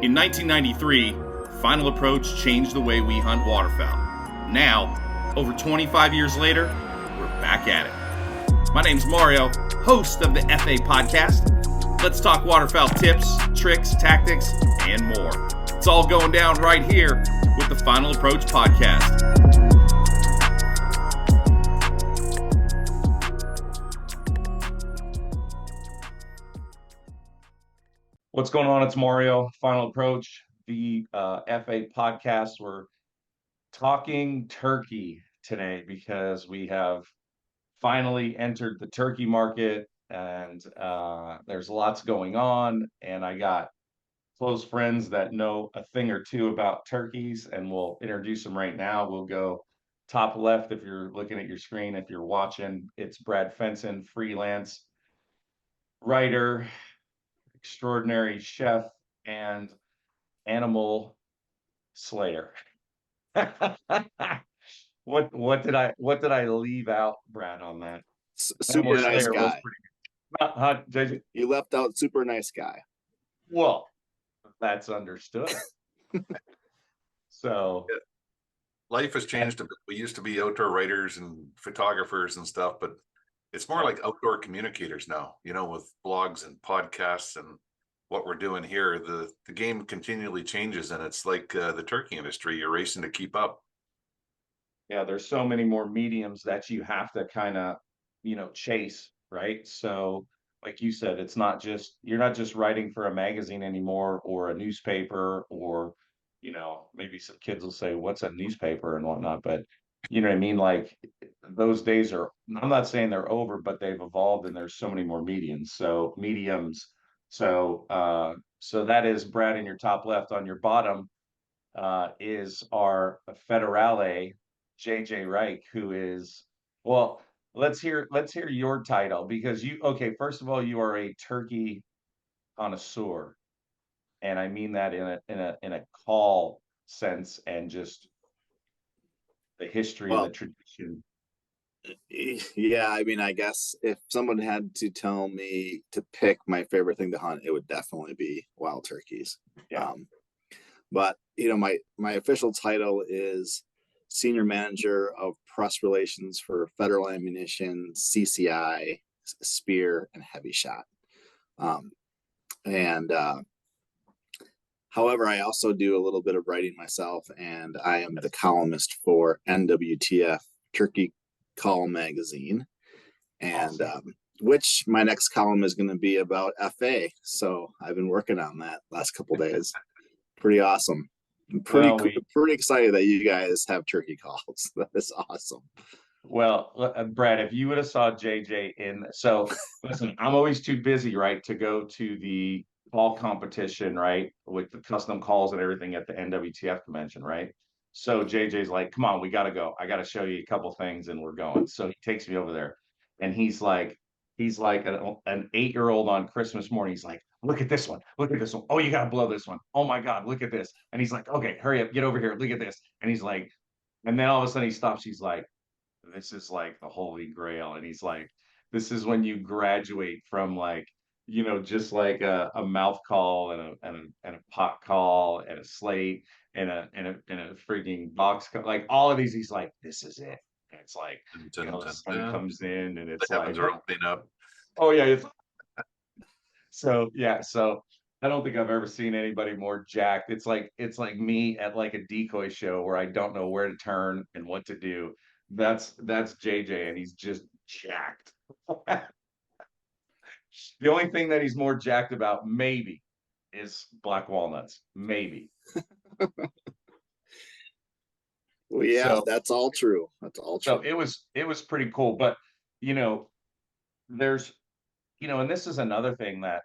In 1993, Final Approach changed the way we hunt waterfowl. Now, over 25 years later, we're back at it. My name's Mario, host of the FA podcast. Let's talk waterfowl tips, tricks, tactics, and more. It's all going down right here with the Final Approach podcast. What's going on? It's Mario, Final Approach, the FA podcast. We're talking turkey today because we have finally entered the turkey market, and there's lots going on. And I got close friends that know a thing or two about turkeys, and we'll introduce them right now. We'll go top left if you're looking at your screen. If you're watching, it's Brad Fenson, freelance writer, extraordinary chef, and animal slayer. What did I leave out, Brad, on that? Animal Super nice slayer was guy. pretty good. JJ? You left out super nice guy. Well, that's understood. So Life has changed a bit. We used to be outdoor writers and photographers and stuff, but it's more like outdoor communicators now, with blogs and podcasts and what we're doing here. The game continually changes, and it's like the turkey industry. You're racing to keep up. yeah, there's so many more mediums that you have to kind of, chase, right? So like you said, you're not just writing for a magazine anymore or a newspaper, or maybe some kids will say, what's a newspaper and whatnot, but you know what I mean? Like those days are, I'm not saying they're over, but they've evolved and there's so many more mediums. So that is Brad in your top left. On your bottom is our federale, JJ Reich, who is, well, let's hear your title, because okay, first of all, you are a turkey connoisseur, and I mean that in a call sense, and just the history and the tradition. Yeah, I mean, I guess if someone had to tell me to pick my favorite thing to hunt, it would definitely be wild turkeys. Yeah. But my official title is Senior Manager of Press Relations for Federal Ammunition, CCI, Spear, and Heavy Shot. However, I also do a little bit of writing myself, and I am the columnist for NWTF Turkey Call magazine, and which my next column is going to be about FA. So I've been working on that last couple days. Pretty awesome. I'm pretty excited that you guys have turkey calls. That is awesome. Well, Brad, if you would have saw JJ so listen, I'm always too busy, right, to go to the call competition, right, with the custom calls and everything at the NWTF convention, right? So JJ's like, come on, we got to go. I got to show you a couple things, and we're going. So he takes me over there, and he's like an 8-year-old on Christmas morning. He's like, look at this one. Look at this one. Oh, you got to blow this one. Oh my God, look at this. And he's like, okay, hurry up, get over here. Look at this. And he's like, and then all of a sudden he stops. He's like, this is like the holy grail. And he's like, this is when you graduate from like, just like a mouth call and a pot call and a slate and a freaking box call, like all of these. He's like, this is it. And it's like, the sun comes in and it's the heavens are opening up. Oh yeah. So I don't think I've ever seen anybody more jacked. It's like me at like a decoy show where I don't know where to turn and what to do. That's JJ, and he's just jacked. The only thing that he's more jacked about maybe is black walnuts. Maybe. Well, yeah, that's all true. That's all true. So it was pretty cool. But there's and this is another thing that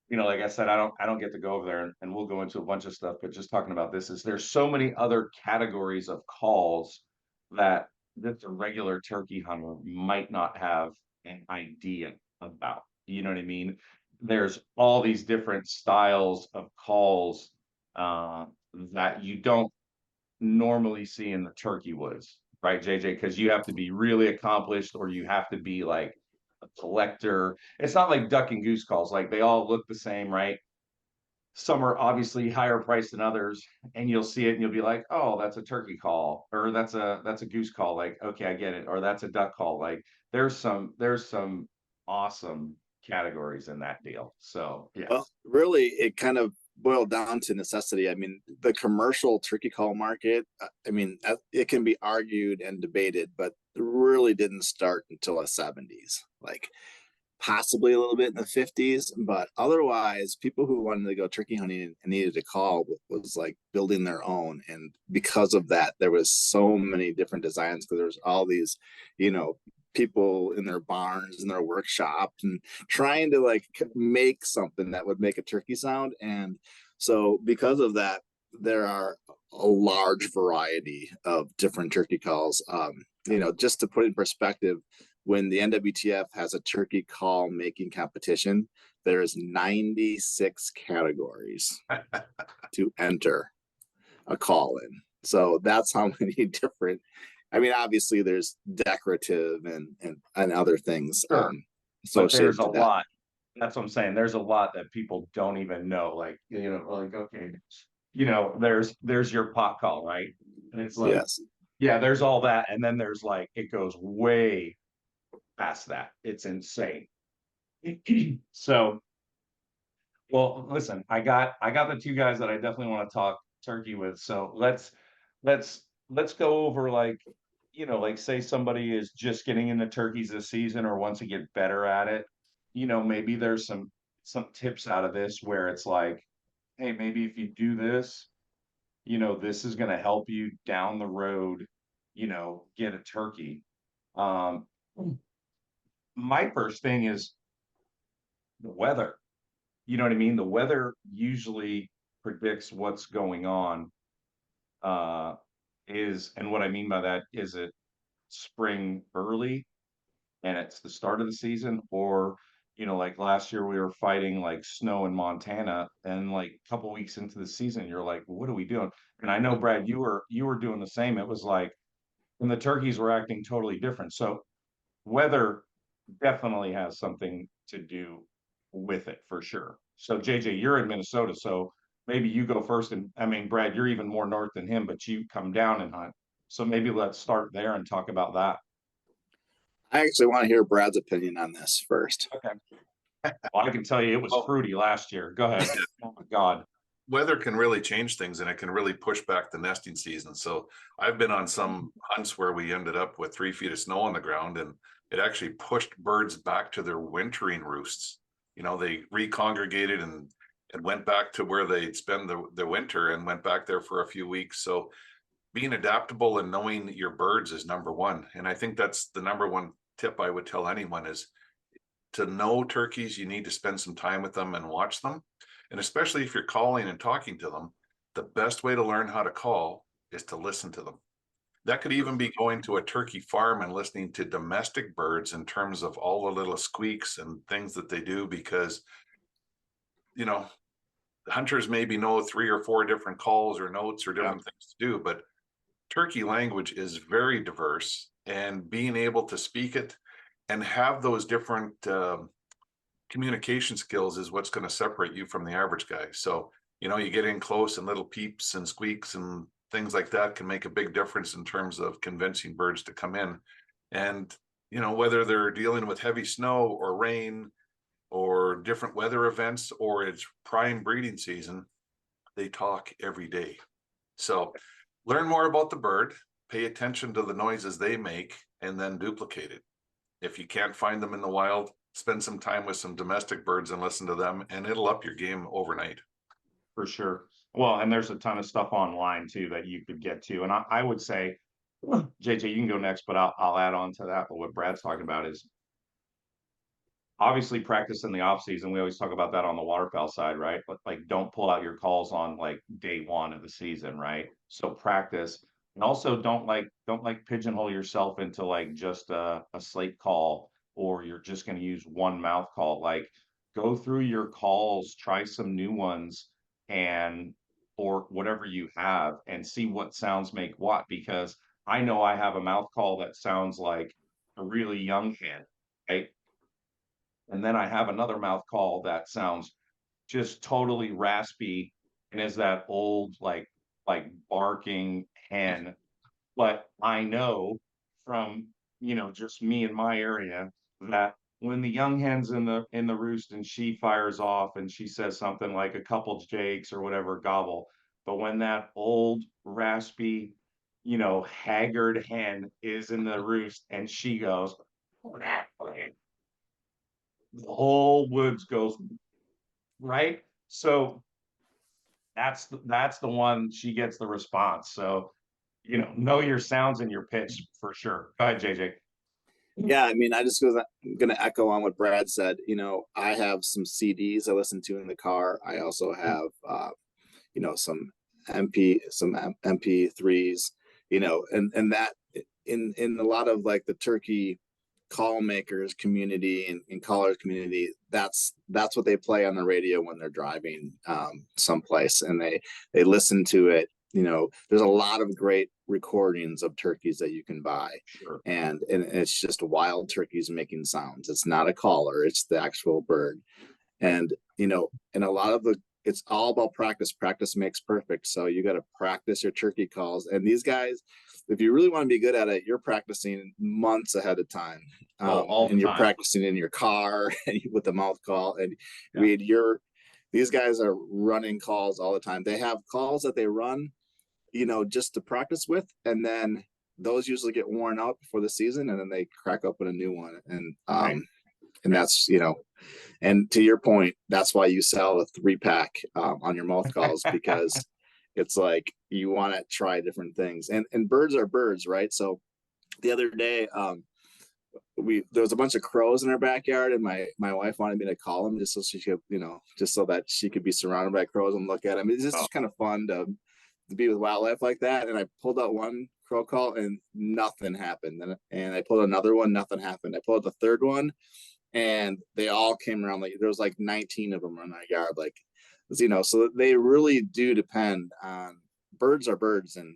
like I said, I don't get to go over there, and we'll go into a bunch of stuff, but just talking about this is there's so many other categories of calls that the regular turkey hunter might not have an idea about. You know what I mean? There's all these different styles of calls that you don't normally see in the turkey woods, right, JJ? Because you have to be really accomplished, or you have to be like a collector. It's not like duck and goose calls, like they all look the same, right? some are obviously higher priced than others, and you'll see it and you'll be like, oh, that's a turkey call, or that's a goose call. Like, okay, I get it. Or that's a duck call. Like there's some awesome categories in that deal. So yeah. Well, really, it kind of boiled down to necessity. I mean, the commercial turkey call market, I mean, it can be argued and debated, but it really didn't start until the 70s, like possibly a little bit in the 50s. But otherwise, people who wanted to go turkey hunting and needed a call was like building their own. And because of that, there was so many different designs because there was all these, you know, people in their barns and their workshop and trying to like make something that would make a turkey sound. And so because of that, there are a large variety of different turkey calls. You know, just to put in perspective, when the NWTF has a turkey call making competition, there's 96 categories to enter a call in. So that's how many different. I mean, obviously, there's decorative and other things Sure. But associated there's a to that. lot. That's what I'm saying. There's a lot that people don't even know. Like, like, okay, there's your pot call, right? And it's like, Yes. yeah, there's all that. And then there's like, it goes way past that. It's insane. So, well, listen, I got the two guys that I definitely want to talk turkey with. So let's go over like, like say somebody is just getting into turkeys this season or wants to get better at it. Maybe there's some tips out of this where it's like, hey, maybe if you do this, this is going to help you down the road, get a turkey. Um, my first thing is the weather. You know what I mean? The weather usually predicts what's going on. Uh, and what I mean by that is it spring early and it's the start of the season, or like last year we were fighting like snow in Montana, and like a couple weeks into the season, you're like, what are we doing? And I know, Brad, you were doing the same. It was like, and the turkeys were acting totally different. So weather definitely has something to do with it for sure. So JJ, you're in Minnesota, so maybe you go first. And I mean, Brad, you're even more north than him, but you come down and hunt. So maybe let's start there and talk about that. I actually want to hear Brad's opinion on this first. Okay. Well, I can tell you it was Well, fruity last year. Go ahead. Oh my God. weather can really change things and it can really push back the nesting season. So I've been on some hunts where we ended up with 3 feet of snow on the ground and it actually pushed birds back to their wintering roosts. They recongregated and went back to where they'd spend the winter and went back there for a few weeks. So being adaptable and knowing your birds is number one. And I think that's the number one tip I would tell anyone is to know turkeys, you need to spend some time with them and watch them. And especially if you're calling and talking to them, the best way to learn how to call is to listen to them. That could even be going to a turkey farm and listening to domestic birds in terms of all the little squeaks and things that they do, because, hunters maybe know 3 or 4 different calls or notes or different things to do, but turkey language is very diverse, and being able to speak it and have those different communication skills is what's going to separate you from the average guy. So, you get in close and little peeps and squeaks and things like that can make a big difference in terms of convincing birds to come in. And, whether they're dealing with heavy snow or rain or different weather events or it's prime breeding season, they talk every day. So learn more about the bird, pay attention to the noises they make, and then duplicate it. If you can't find them in the wild, spend some time with some domestic birds and listen to them, and it'll up your game overnight. For sure. Well, and there's a ton of stuff online too that you could get to. And I would say, JJ, you can go next, but I'll add on to that. But what Brad's talking about is obviously practice in the off season. We always talk about that on the waterfowl side, right? But like, don't pull out your calls on like day one of the season, right? So practice, and also don't pigeonhole yourself into like just a slate call, or you're just going to use one mouth call. Like, go through your calls, try some new ones, and or whatever you have, and see what sounds make what. Because I know I have a mouth call that sounds like a really young hen, right? And then I have another mouth call that sounds just totally raspy and is that old like barking hen. But I know from, just me in my area that when the young hen's in the roost and she fires off and she says something like a couple jakes or whatever, gobble. But when that old raspy, haggard hen is in the roost and she goes, the whole woods goes right. So that's the one she gets the response. So, know your sounds and your pitch for sure. Go ahead, JJ. Yeah, I mean, I'm gonna echo on what Brad said. I have some CDs I listen to in the car. I also have some MP3s, and that in a lot of like the turkey call makers community and callers community, that's what they play on the radio when they're driving someplace, and they listen to it. There's a lot of great recordings of turkeys that you can buy. Sure. And it's just wild turkeys making sounds. It's not a caller, it's the actual bird. And and a lot of it's all about practice. Practice makes perfect. So you got to practice your turkey calls. And these guys, if you really want to be good at it, you're practicing months ahead of time. All the and you're time. practicing in your car and with the mouth call. And these guys are running calls all the time. They have calls that they run, just to practice with, and then those usually get worn out before the season, and then they crack open a new one. And Right. and that's and to your point, that's why you sell a 3-pack on your mouth calls, because it's like you want to try different things. And birds are birds, right? So the other day, there was a bunch of crows in our backyard, and my wife wanted me to call them just so she could, just so that she could be surrounded by crows and look at them. It's just kind of fun to be with wildlife like that. And I pulled out one crow call and nothing happened. And I pulled another one, nothing happened. I pulled out the third one, and they all came around. Like there was like 19 of them in our yard. Like, so they really do depend on, birds are birds, and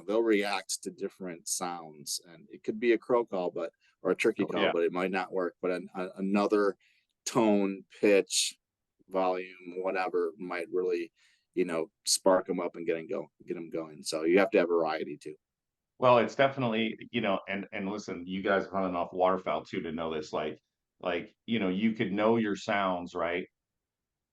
they'll react to different sounds, and it could be a crow call, or a turkey call, but it might not work. But another tone, pitch, volume, whatever might really, spark them up and get them going. So you have to have variety too. Well, it's definitely, and listen, you guys have hunted enough waterfowl too to know this. You could know your sounds, right?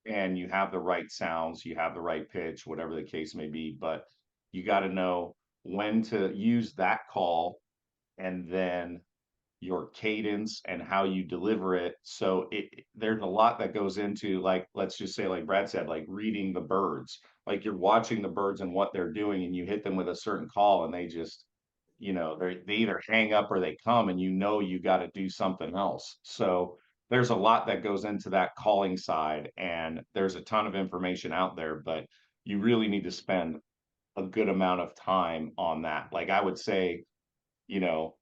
And you have the right sounds, you have the right pitch, whatever the case may be, but you got to know when to use that call and then your cadence and how you deliver it. So there's a lot that goes into, like, let's just say, like Brad said, like reading the birds. Like you're watching the birds and what they're doing, and you hit them with a certain call, and they just, they either hang up or they come, and you got to do something else. So there's a lot that goes into that calling side, and there's a ton of information out there, but you really need to spend a good amount of time on that. Like I would say, you know,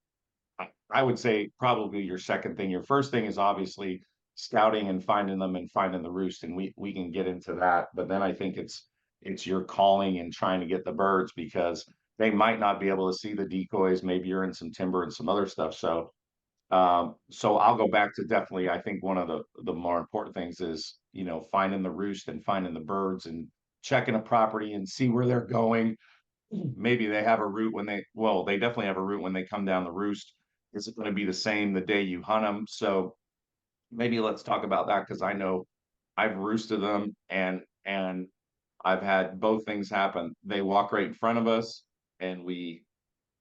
I would say probably your second thing. Your first thing is obviously scouting and finding them and finding the roost, and we can get into that. But then I think it's your calling and trying to get the birds, because they might not be able to see the decoys. Maybe you're in some timber and some other stuff. So I'll go back to, definitely, I think one of the more important things is, finding the roost and finding the birds and checking a property and see where they're going. Maybe they have a route they definitely have a route when they come down the roost. Is it going to be the same the day you hunt them? So maybe let's talk about that, because I know I've roosted them, and I've had both things happen. They walk right in front of us and we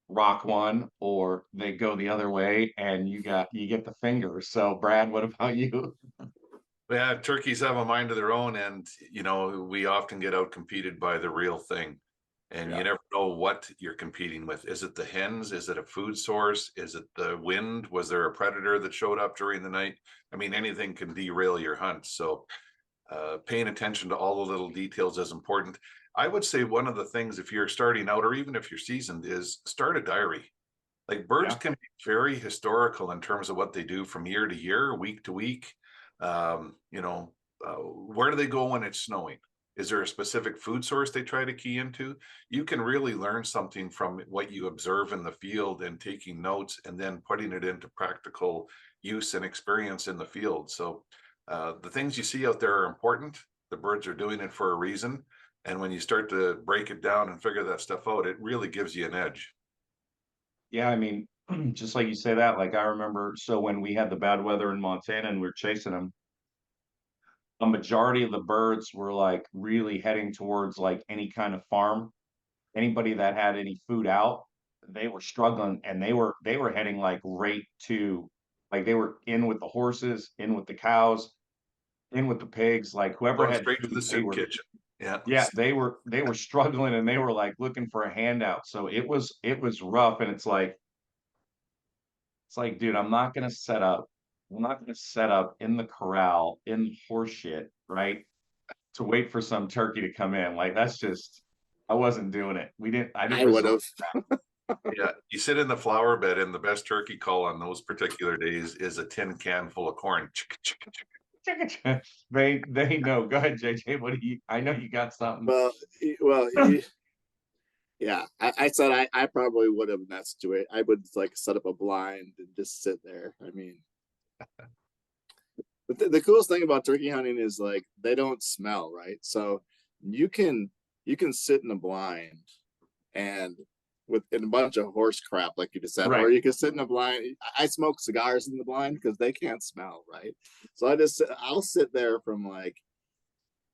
rock one, or they go the other way and you get the finger. So Brad, what about you? Yeah, turkeys have a mind of their own, and we often get out competed by the real thing. And you never know what you're competing with. Is it the hens? Is it a food source? Is it the wind? Was there a predator that showed up during the night? I mean, anything can derail your hunt. So paying attention to all the little details is important. I would say one of the things, if you're starting out or even if you're seasoned, is start a diary. Like birds can be very historical in terms of what they do from year to year, week to week. Where do they go when it's snowing? Is there a specific food source they try to key into? You can really learn something from what you observe in the field and taking notes and then putting it into practical use and experience in the field. So the things you see out there are important. the birds are doing it for a reason. And when you start to break it down and figure that stuff out, it really gives you an edge. Yeah, I mean, just like you say that, like I remember, so when we had the bad weather in Montana and we were chasing them, a majority of the birds were like really heading towards like any kind of farm. Anybody that had any food out, they were struggling, and they were heading like right to, like they were in with the horses, in with the cows, in with the pigs, like whoever Going had straight to food, the they soup were, kitchen. Yeah. yeah, they were struggling, and they were like looking for a handout. So it was rough, and it's like, dude, I'm not gonna set up in the corral in horse shit, right? To wait for some turkey to come in. Like that's just, I wasn't doing it. I didn't I would resort. have. Yeah. You sit in the flower bed, and the best turkey call on those particular days is a tin can full of corn. They know. Go ahead, JJ. What do you, I know you got something. Well, yeah. I said I probably would have in that situation. I would like set up a blind and just sit there. I mean, the coolest thing about turkey hunting is like they don't smell, right? So you can sit in a blind and with in a bunch of horse crap, like you just said, or Right. you can sit in a blind. I smoke cigars in the blind because they can't smell, right? So I'll sit there from like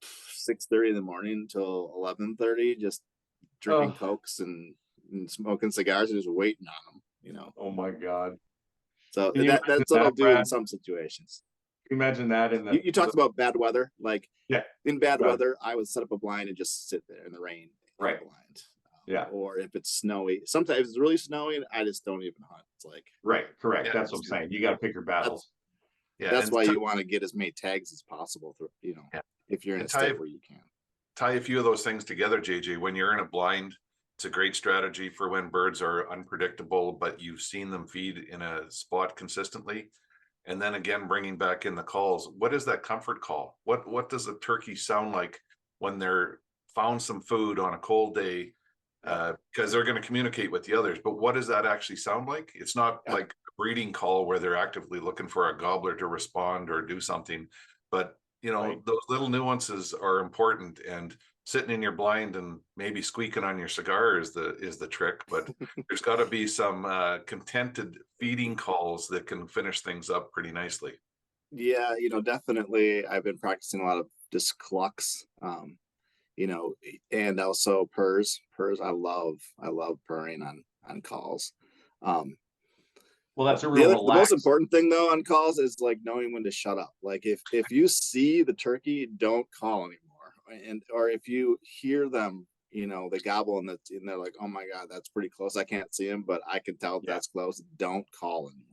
6:30 in the morning until 11:30, just drinking Oh, cokes and smoking cigars and just waiting on them, you know. oh my God. So Can you imagine that's what I'll that, do in Brad? some situations. Can you imagine that in You the talked about bad weather. Like yeah, in bad go ahead. weather, I would set up a blind and just sit there in the rain in a Right. blind. Yeah. Or if it's snowy, sometimes if it's really snowy, I just don't even hunt. It's like Right. Correct. Yeah. That's what I'm saying. You got to pick your battles. Yeah. that's And why you want to get as many tags as possible through, you know, yeah. if you're in And a state where you can. tie a few of those things together, JJ. When you're in a blind, it's a great strategy for when birds are unpredictable, but you've seen them feed in a spot consistently. And then again, bringing back in the calls. What is that comfort call? What does a turkey sound like when they're found some food on a cold day? Because they're going to communicate with the others. But what does that actually sound like? It's not Yeah. like a breeding call where they're actively looking for a gobbler to respond or do something. But you know, Right. those little nuances are important, and sitting in your blind and maybe squeaking on your cigar is the trick. But there's got to be some contented feeding calls that can finish things up pretty nicely. Yeah, you know, definitely. I've been practicing a lot of just clucks, you know, and also purrs. Purrs, I love purring on calls. Um, Well, that's a the real other, the most relax. important thing though on calls is like knowing when to shut up. Like if you see the turkey, don't call anymore, and or if you hear them, you know, they gobble and they're like, oh my god, that's pretty close. I can't see him, but I can tell Yeah. that's close. Don't call anymore.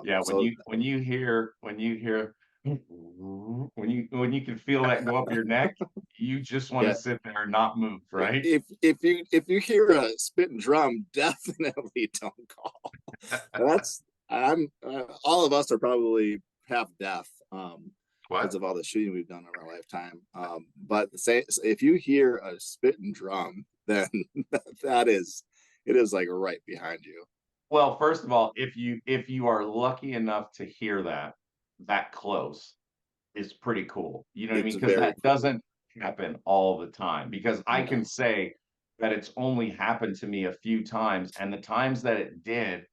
Yeah. When So you hear when you can feel that go up your neck, you just want to yeah, sit there and not move, right? if you hear a spitting drum, definitely don't call. That's I'm all of us are probably half deaf because What? of all the shooting we've done in our lifetime. But say if you hear a spitting drum, then that is it is like right behind you. Well, first of all, if you are lucky enough to hear that close, is pretty cool. You know what I It's mean? Because very that cool. doesn't happen all the time. Because I can No. say that it's only happened to me a few times, and the times that it did,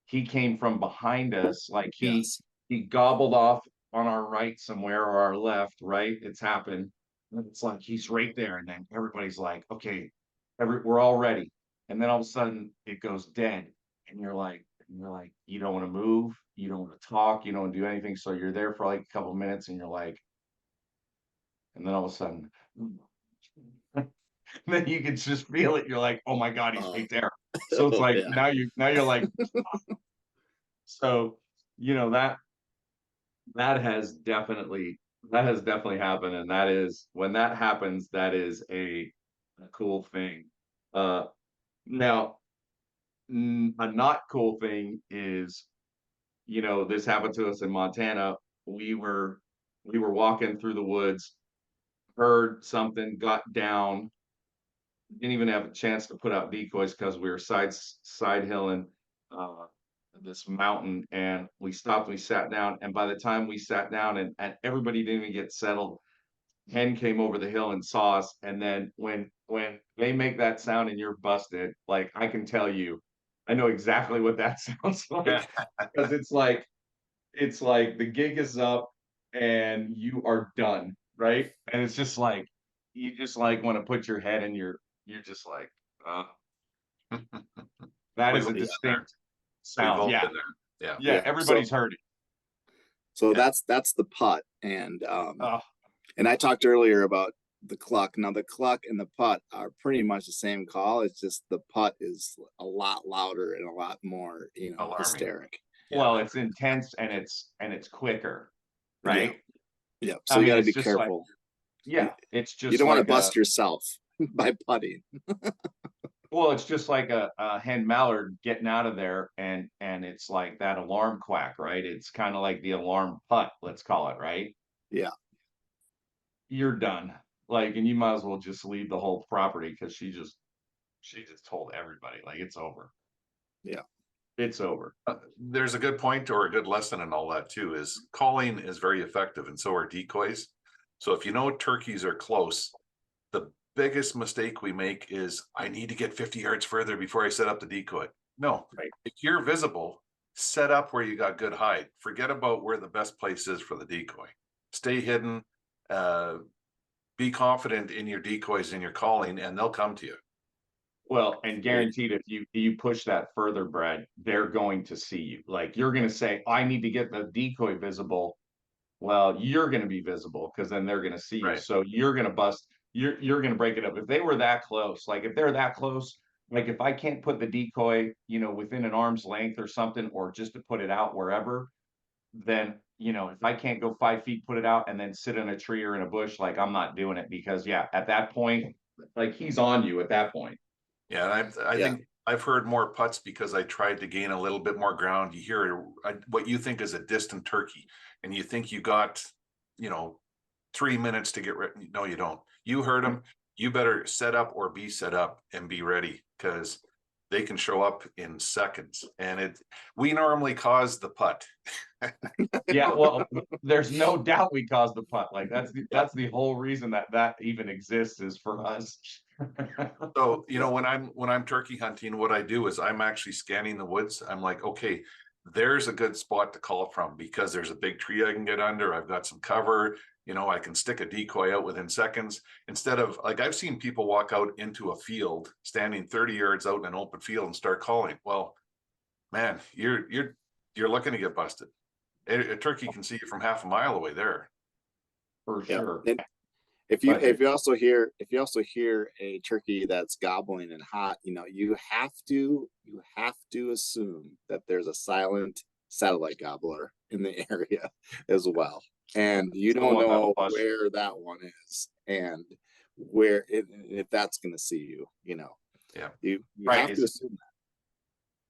he came from behind us, like Yes. he gobbled off on our right somewhere or our left, right? It's happened. And it's like he's right there, and then everybody's like, okay, we're all ready. And then all of a sudden it goes dead, and you're like, you don't want to move, you don't want to talk, you don't want to do anything. So you're there for like a couple minutes, and you're like, and then all of a sudden, then you can just feel it. You're like, oh my God, he's Oh, right there. So it's oh like yeah. now you're like, so that that has definitely happened, and that is, when that happens, that is a cool thing. Uh, now, a not cool thing is, this happened to us in Montana. We were we were walking through the woods, heard something, got down, didn't even have a chance to put out decoys because we were side hilling. Uh, this mountain, and we stopped, we sat down, and by the time we sat down and everybody didn't even get settled, hen came over the hill and saw us. And then when they make that sound and you're busted, like I can tell you, I know exactly what that sounds like, because it's like the gig is up and you are done, right? And it's just like you just like want to put your head in you're just like, uh, that We've is all a been there. distinct We've sound. all Yeah, been there. Yeah. yeah, So everybody's heard it. so Yeah. that's the putt, Uh, and I talked earlier about the cluck. Now the cluck and the putt are pretty much the same call. It's just the putt is a lot louder and a lot more, Alarming. hysteric. Yeah. well, it's intense and it's quicker, Yeah, right? yeah. I So you mean, got to it's be just like, careful. You, yeah, it's you just don't want to like bust yourself by putting. well, it's just like a hen mallard getting out of there, and it's like that alarm quack, right? It's kind of like the alarm putt, let's call it, right? Yeah, You're done. Like, and you might as well just leave the whole property because she just told everybody, like, it's over. yeah, It's over. There's a good point or a good lesson in all that too, is calling is very effective and so are decoys. So if you know turkeys are close, the biggest mistake we make is I need to get 50 yards further before I set up the decoy. No, Right. if you're visible, set up where you got good hide. Forget about where the best place is for the decoy. Stay hidden, uh, be confident in your decoys and your calling, and they'll come to you. Well, and great. guaranteed if you push that further, Brad, they're going to see you. Like you're gonna say, I need to get the decoy visible. Well, you're gonna be visible because then they're gonna see you. Right. So you're gonna bust, you're gonna break it up. If they were that close, like if they're that close, like if I can't put the decoy, within an arm's length or something, or just to put it out wherever, then if I can't go 5 feet, put it out and then sit in a tree or in a bush, like I'm not doing it because yeah, at that point, like he's on you at that point. Yeah, and I Yeah, think I've heard more putts because I tried to gain a little bit more ground. You hear what you think is a distant turkey, and you think you got, you know, 3 minutes to get ready. No, you don't. You heard them. You better set up or be set up and be ready because they can show up in seconds. And we normally cause the putt. Yeah, well, there's no doubt we caused the putt. Like yeah, that's the whole reason that even exists is for us. So, yeah, when I'm turkey hunting, what I do is I'm actually scanning the woods. I'm like, okay, there's a good spot to call from because there's a big tree I can get under. I've got some cover. I can stick a decoy out within seconds instead of like I've seen people walk out into a field standing 30 yards out in an open field and start calling. Well, man, you're looking to get busted. A turkey can see you from half a mile away there. For yeah. sure. And if you But if you also hear a turkey that's gobbling and hot, you have to assume that there's a silent satellite gobbler in the area as well, and you the don't one that'll know bust. where that one is and where if that's going to see you. Yeah. You Right. have to assume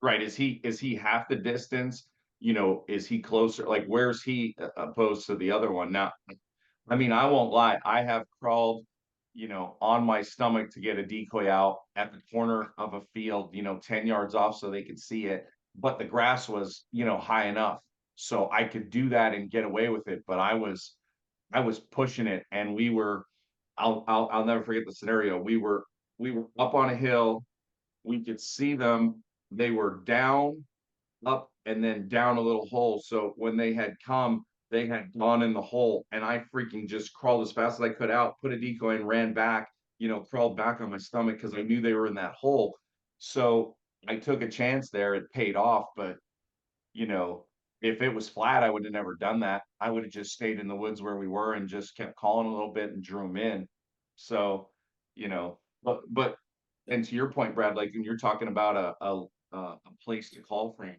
Right. Is he half the distance? Is he closer? Like, where's he opposed to the other one? Now, I mean, I won't lie. I have crawled, on my stomach to get a decoy out at the corner of a field, 10 yards off so they could see it. But the grass was, high enough. So I could do that and get away with it. But I was pushing it and I'll never forget the scenario. We were up on a hill, we could see them. They were down, up, and then down a little hole. So when they had come, they had gone in the hole, and I freaking just crawled as fast as I could out, put a decoy, and ran back. Crawled back on my stomach because I knew they were in that hole. So I took a chance there. It paid off, but you know, if it was flat, I would have never done that. I would have just stayed in the woods where we were and just kept calling a little bit and drew them in. So, but and to your point, Brad, like when you're talking about a place to call from,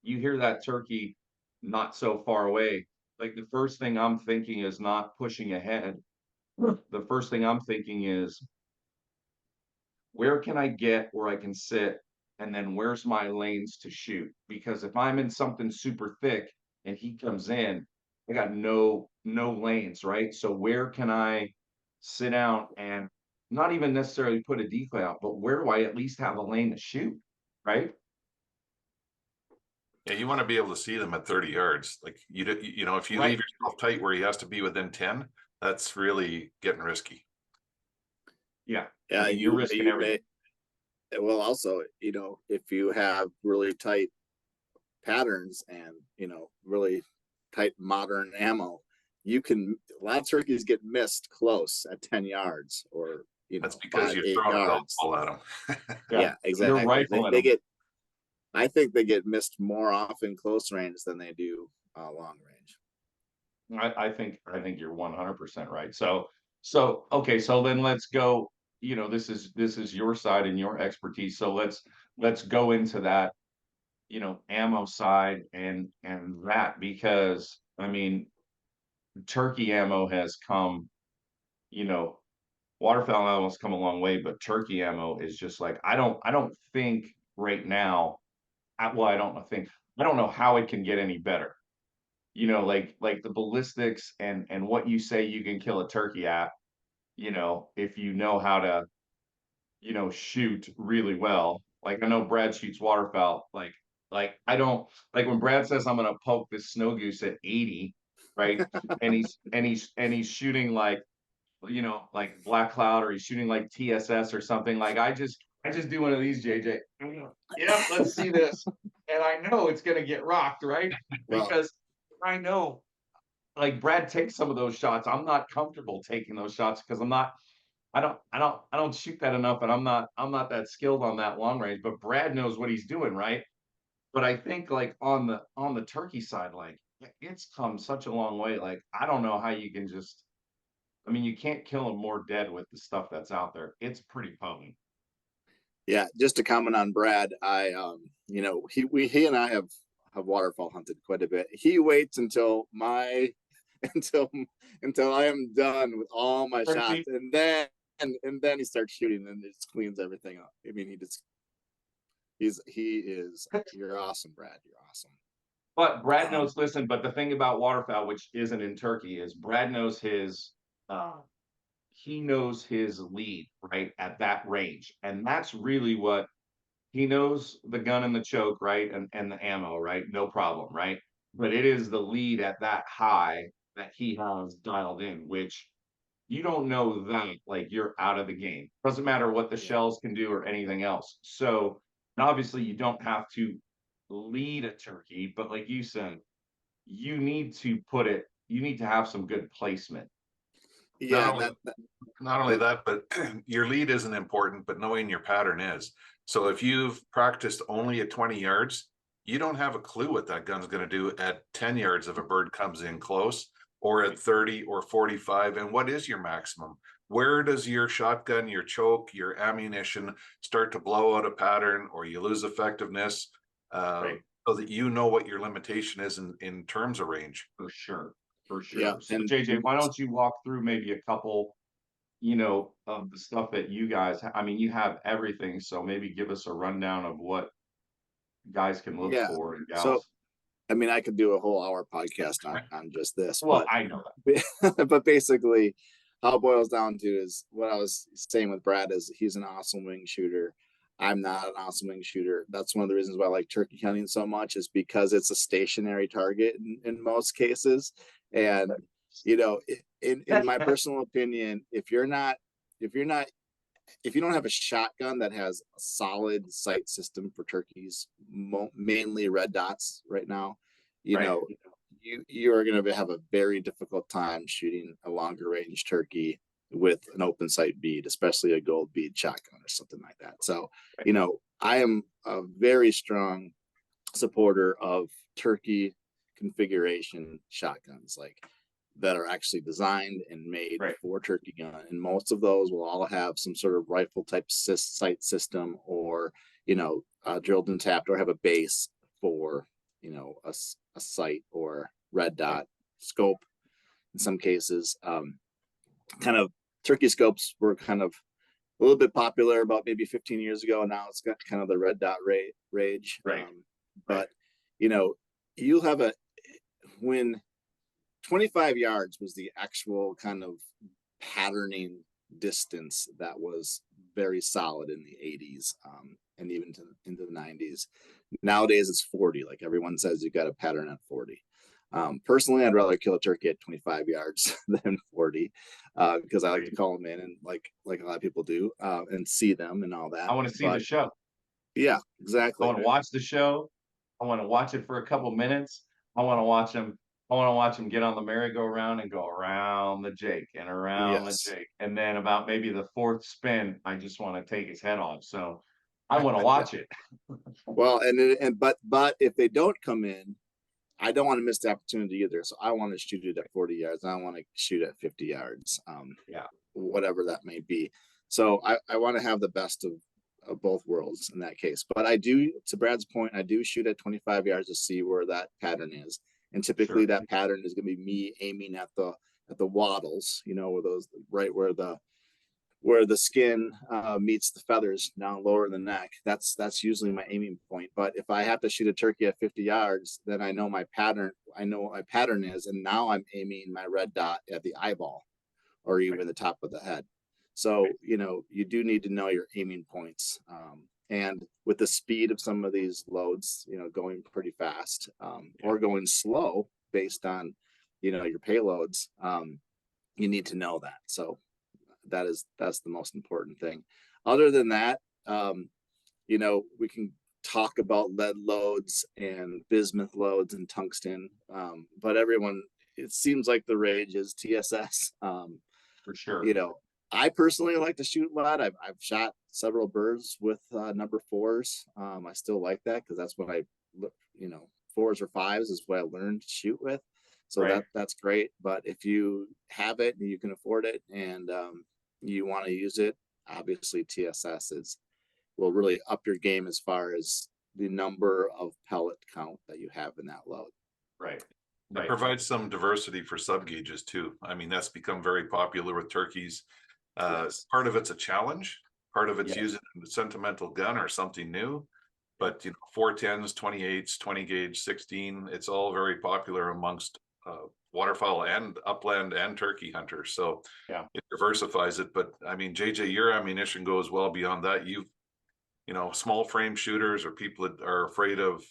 you hear that turkey not so far away. Like the first thing I'm thinking is not pushing ahead. The first thing I'm thinking is where can I get where I can sit? And then where's my lanes to shoot? Because if I'm in something super thick and he comes in, I got no lanes, right? So where can I sit down and not even necessarily put a decoy out, but where do I at least have a lane to shoot? Right. Yeah, you want to be able to see them at 30 yards. Like you know, if you Right. leave yourself tight where he has to be within 10, that's really getting risky. Yeah. Yeah, I mean, you're risking you everything. may, well, also, if you have really tight patterns and, really tight modern ammo, a lot of turkeys get missed close at 10 yards or, That's because 5, you're 8 throwing a golf yards. ball at them. Yeah, You're exactly. rifling They them. I think they get missed more often close range than they do long range. I think you're 100% right. Okay, so then let's go, this is your side and your expertise. So let's go into that, ammo side and that, because I mean, turkey ammo has come, you know, waterfowl ammo has come a long way, but turkey ammo is just like, I don't think right now, well, I don't know how it can get any better. Like the ballistics and what you say you can kill a turkey at, if you know how to, shoot really well. Like I know Brad shoots waterfowl. Like I don't like when Brad says I'm gonna poke this snow goose at 80, right? And he's shooting like, like Black Cloud, or he's shooting like TSS or something. Like I just do one of these, JJ. Yeah, let's see this. And I know it's gonna get rocked, right? Well, Because I know, like Brad takes some of those shots. I'm not comfortable taking those shots because I don't shoot that enough, and I'm not that skilled on that long range. But Brad knows what he's doing, right? But I think like on the turkey side, like it's come such a long way. Like I don't know how you can just. I mean, you can't kill them more dead with the stuff that's out there. It's pretty potent. yeah, just to comment on Brad, he and I have waterfowl hunted quite a bit. He waits until my until until I am done with all my shots, and then he starts shooting and just cleans everything up. I mean, he is you're awesome, Brad. You're awesome. But Brad Um, knows. Listen, but the thing about waterfowl, which isn't in turkey, is Brad knows his. He knows his lead right at that range, and that's really what he knows, the gun and the choke, right? And the ammo, right? No problem, right? But it is the lead at that high that he has dialed in, which you don't know that, like you're out of the game. Doesn't matter what the yeah, shells can do or anything else. So, and obviously you don't have to lead a turkey, but like you said, you need to have some good placement. Not yeah, and only not only that, but your lead isn't important, but knowing your pattern is. So if you've practiced only at 20 yards, you don't have a clue what that gun's going to do at 10 yards if a bird comes in close, or at 30 or 45. And what is your maximum? Where does your shotgun, your choke, your ammunition start to blow out a pattern, or you lose effectiveness, uh, Right. so that you know what your limitation is in terms of range? For sure. For yeah, sure. So and JJ, why don't you walk through maybe a couple, of the stuff that you guys, I mean, you have everything. So maybe give us a rundown of what guys can look yeah. for and So, gals. I mean, I could do a whole hour podcast on just this, Well, I know that. but basically, how it boils down to is what I was saying with Brad is he's an awesome wing shooter. I'm not an awesome wing shooter. That's one of the reasons why I like turkey hunting so much, is because it's a stationary target in most cases. And in my personal opinion, if you're not if you don't have a shotgun that has a solid sight system for turkeys, mainly red dots right now, you Right. know, you are going to have a very difficult time shooting a longer range turkey with an open sight bead, especially a gold bead shotgun or something like that. So, I am a very strong supporter of turkey configuration shotguns, like that are actually designed and made Right. for turkey gun, and most of those will all have some sort of rifle type sight system, or drilled and tapped, or have a base for a sight or red dot scope in some cases. Kind of turkey scopes were kind of a little bit popular about maybe 15 years ago, and now it's got kind of the red dot rage. Right. But you'll have when 25 yards was the actual kind of patterning distance that was very solid in the 80s, and even into the 90s. Nowadays it's 40. Like everyone says, you got a pattern at 40. Personally, I'd rather kill a turkey at 25 yards than 40, because I like to call them in and like a lot of people do, and see them and all that. I want to see the But show. yeah, I exactly. want to watch the show. I want to watch it for a couple minutes. I want to watch them. I want to watch them get on the merry-go-round and go around the Jake and around the Yes. Jake. And then about maybe the fourth spin, I just want to take his head off. So I want to watch it. Well, but if they don't come in, I don't want to miss the opportunity either. So I want to shoot it at 40 yards. I want to shoot at 50 yards. Yeah. Whatever that may be. So I want to have the best of both worlds in that case. But I do, to Brad's point, I do shoot at 25 yards to see where that pattern is. And typically that pattern is going to be me aiming at the wattles, where those right where the skin meets the feathers down lower in the neck. That's usually my aiming point. But if I have to shoot a turkey at 50 yards, then I know my pattern. I know what my pattern is, and now I'm aiming my red dot at the eyeball, or even the top of the head. So you do need to know your aiming points. And with the speed of some of these loads, going pretty fast, or going slow based on your payloads, you need to know that. So that's the most important thing. Other than that, we can talk about lead loads and bismuth loads and tungsten, but it seems like the rage is TSS. For sure. I personally like to shoot lead. I've shot several birds with number 4s. I still like that because that's what 4s or 5s is what I learned to shoot with. So that's great. But if you have it and you can afford it, and you want to use it, obviously TSS will really up your game as far as the number of pellet count that you have in that load. Right. It provides some diversity for sub gauges too. I mean, that's become very popular with turkeys. Part of it's a challenge, part of it's using a sentimental gun or something new. But 410s, 28s, 20 gauge, 16, it's all very popular amongst waterfowl and upland and turkey hunters. So it diversifies it. But I mean, JJ, your ammunition goes well beyond that. Small frame shooters or people that are afraid of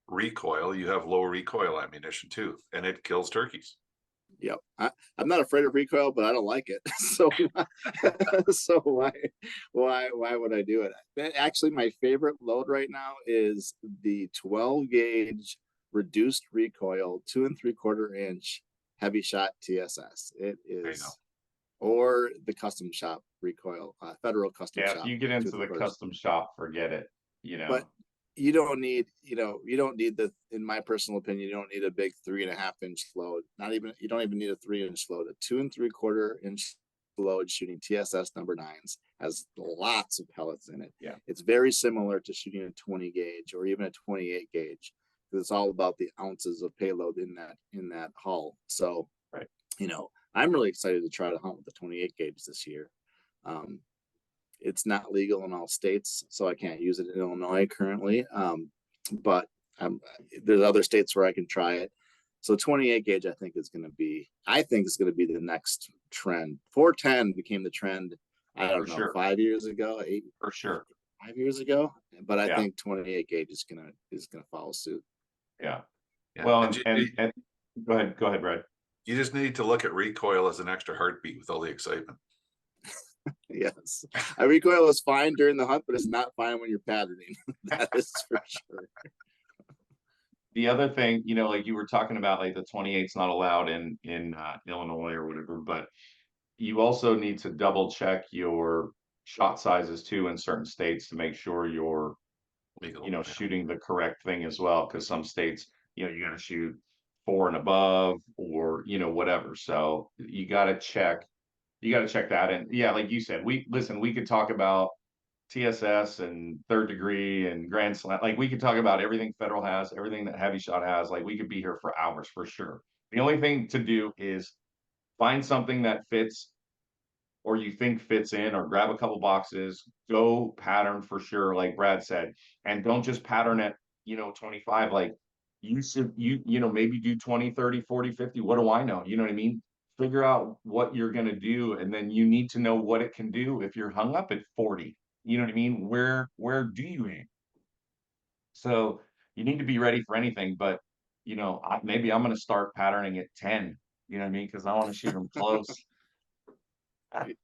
recoil, you have low recoil ammunition too, and it kills turkeys. Yep. I'm not afraid of recoil, but I don't like it. So why would I do it? Actually, my favorite load right now is the 12 gauge reduced recoil 2 3/4 inch heavy shot TSS. It is, or the custom shop recoil, federal custom shop. If you get into the custom shop, forget it. But you don't need, in my personal opinion, you don't need a big 3.5 inch load. You don't even need a 3-inch load. A 2 3/4 inch load shooting TSS number 9s has lots of pellets in it. Yeah. It's very similar to shooting a 20 gauge or even a 28 gauge. It's all about the ounces of payload in that hull. So, I'm really excited to try to hunt with the 28 gauge this year. It's not legal in all states, so I can't use it in Illinois currently. But there's other states where I can try it. So 28 gauge, I think is going to be the next trend. 410 became the trend. I don't know, 5 years ago, 8 for sure, 5 years ago. But I think 28 gauge is gonna follow suit. Yeah. Well, and go ahead, Brad. You just need to look at recoil as an extra heartbeat with all the excitement. Yes, a recoil is fine during the hunt, but it's not fine when you're patterning. That is for sure. The other thing, like you were talking about, like the 28's not allowed in Illinois or whatever, but you also need to double check your shot sizes too in certain states to make sure you're shooting the correct thing as well, because some states, you got to shoot 4 and above or whatever. So you got to check that. And like you said, we could talk about TSS and third degree and grand slam. Like we could talk about everything federal has, everything that heavy shot has. Like we could be here for hours for sure. The only thing to do is find something that fits or you think fits in, or grab a couple boxes, go pattern for sure, like Brad said, and don't just pattern at 25. Like you should maybe do 20, 30, 40, 50. What do I know? You know what I mean? Figure out what you're going to do, and then you need to know what it can do if you're hung up at 40. You know what I mean? Where do you aim? So you need to be ready for anything, but maybe I'm going to start patterning at 10, you know what I mean? Cause I want to shoot them close.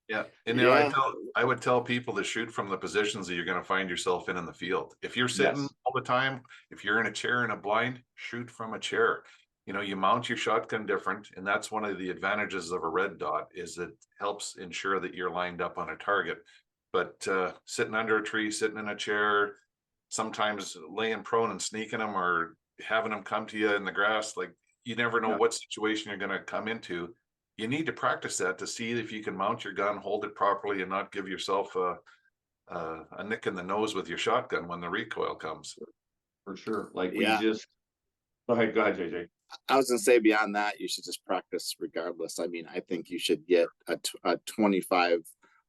Yeah, and Yeah. I would tell people to shoot from the positions that you're going to find yourself in the field. If you're sitting Yes, all the time, if you're in a chair in a blind, shoot from a chair. You mount your shotgun different, and that's one of the advantages of a red dot is it helps ensure that you're lined up on a target. But sitting under a tree, sitting in a chair, sometimes laying prone and sneaking them or having them come to you in the grass, like you never know yeah, what situation you're going to come into. You need to practice that to see if you can mount your gun, hold it properly, and not give yourself a nick in the nose with your shotgun when the recoil comes. for sure. Like we Yeah. just go ahead, JJ. I was gonna say beyond that, you should just practice regardless. I mean, I think you should get a 25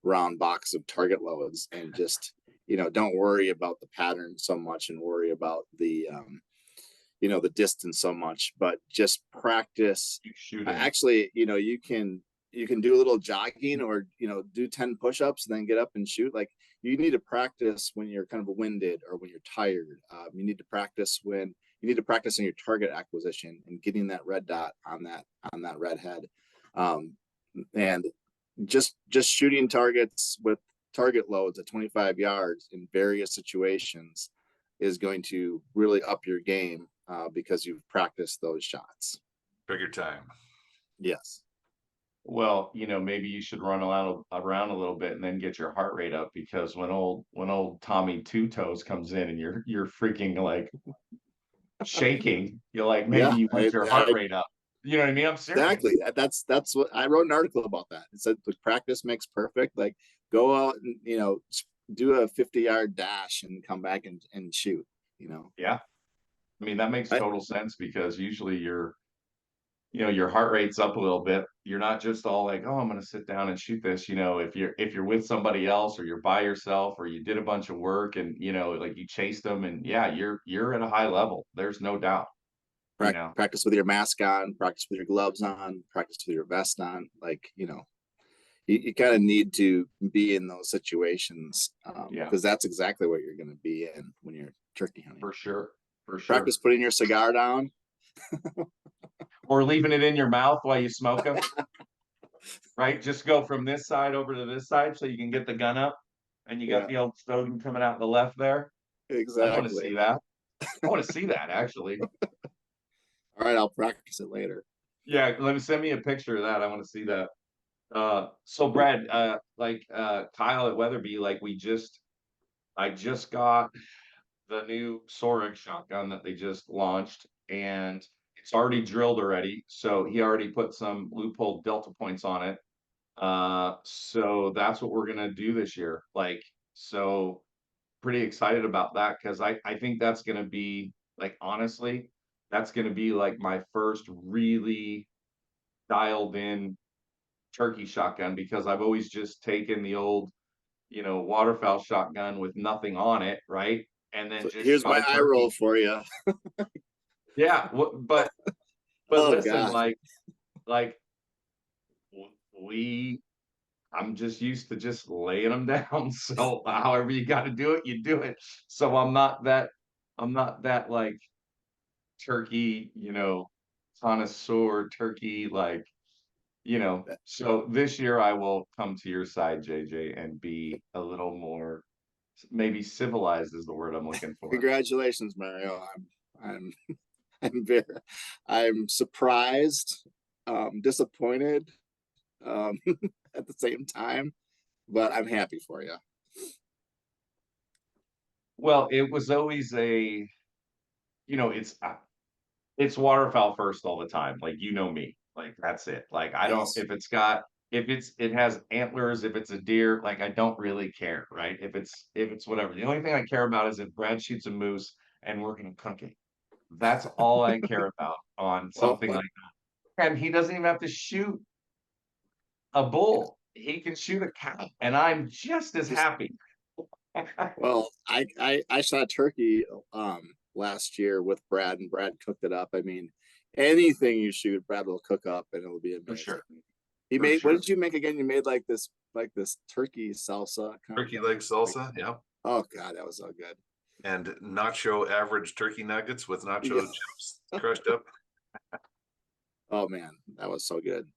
round box of target loads and just, don't worry about the pattern so much and worry about the distance so much, but just practice. Keep shooting. Actually, you can do a little jogging or, do 10 push-ups and then get up and shoot. Like you need to practice when you're kind of winded or when you're tired. You need to practice on your target acquisition and getting that red dot on that red head. And just shooting targets with target loads at 25 yards in various situations is going to really up your game because you've practiced those shots. Figure time. Yes. Well, maybe you should run around a little bit and then get your heart rate up because when old Tommy Two Toes comes in and you're freaking like shaking, you're like maybe Yeah. you want your heart rate up. You know what I mean? I'm serious. Exactly. That's what I wrote an article about that. It said practice makes perfect. Like go out and do a 50-yard dash and come back and shoot. Yeah. I mean, that makes I, total sense because usually your heart rate's up a little bit. You're not just all like, oh, I'm going to sit down and shoot this. If you're with somebody else or you're by yourself or you did a bunch of work and like you chased them and yeah, you're at a high level. There's no doubt. practice with your mask on, practice with your gloves on, practice with your vest on. Like you kind of need to be in those situations Yeah, because that's exactly what you're going to be in when you're turkey hunting. for sure. For sure. Practice putting your cigar down. Or leaving it in your mouth while you smoke them. Right? Just go from this side over to this side so you can get the gun up and you got the old stogie coming out the left there. I want to see Exactly. that. I want to see that actually. All right, I'll practice it later. Yeah, send me a picture of that. I want to see that. So Brad, Kyle at Weatherby, I just got the new Sorex shotgun that they just launched, and it's already drilled already. So he already put some loophole delta points on it. So that's what we're gonna do this year. So pretty excited about that because I think that's gonna be honestly, that's gonna be like my first really dialed in turkey shotgun because I've always just taken the old, waterfowl shotgun with nothing on it, right? And then So just here's shot my a eye turkey. roll for you. Yeah, but Oh listen, God. like we I'm just used to just laying them down. So however you got to do it, you do it. So I'm not that turkey, connoisseur turkey, so this year I will come to your side, JJ, and be a little more maybe civilized is the word I'm looking for. Congratulations, Mario. I'm I'm very I'm surprised, disappointed, um, at the same time, but I'm happy for you. Well, it was always it's waterfowl first all the time. Like me. Like that's it. Like I don't Yes. if it has antlers, if it's a deer, like I don't really care, right? If it's whatever. The only thing I care about is if Brad shoots a moose and we're gonna cook it. That's all I care about on Well, something like that. And he doesn't even have to shoot a bull. He can shoot a cow, and I'm just as just happy. I shot a turkey last year with Brad, and Brad cooked it up. I mean, anything you shoot, Brad will cook up, and it'll be For amazing. sure. He For made. What sure. did you make again? You made like this turkey salsa. Turkey leg salsa. Yeah. Oh God, that was so good. and nacho average turkey nuggets with nacho chips crushed up. Oh man, that was so good.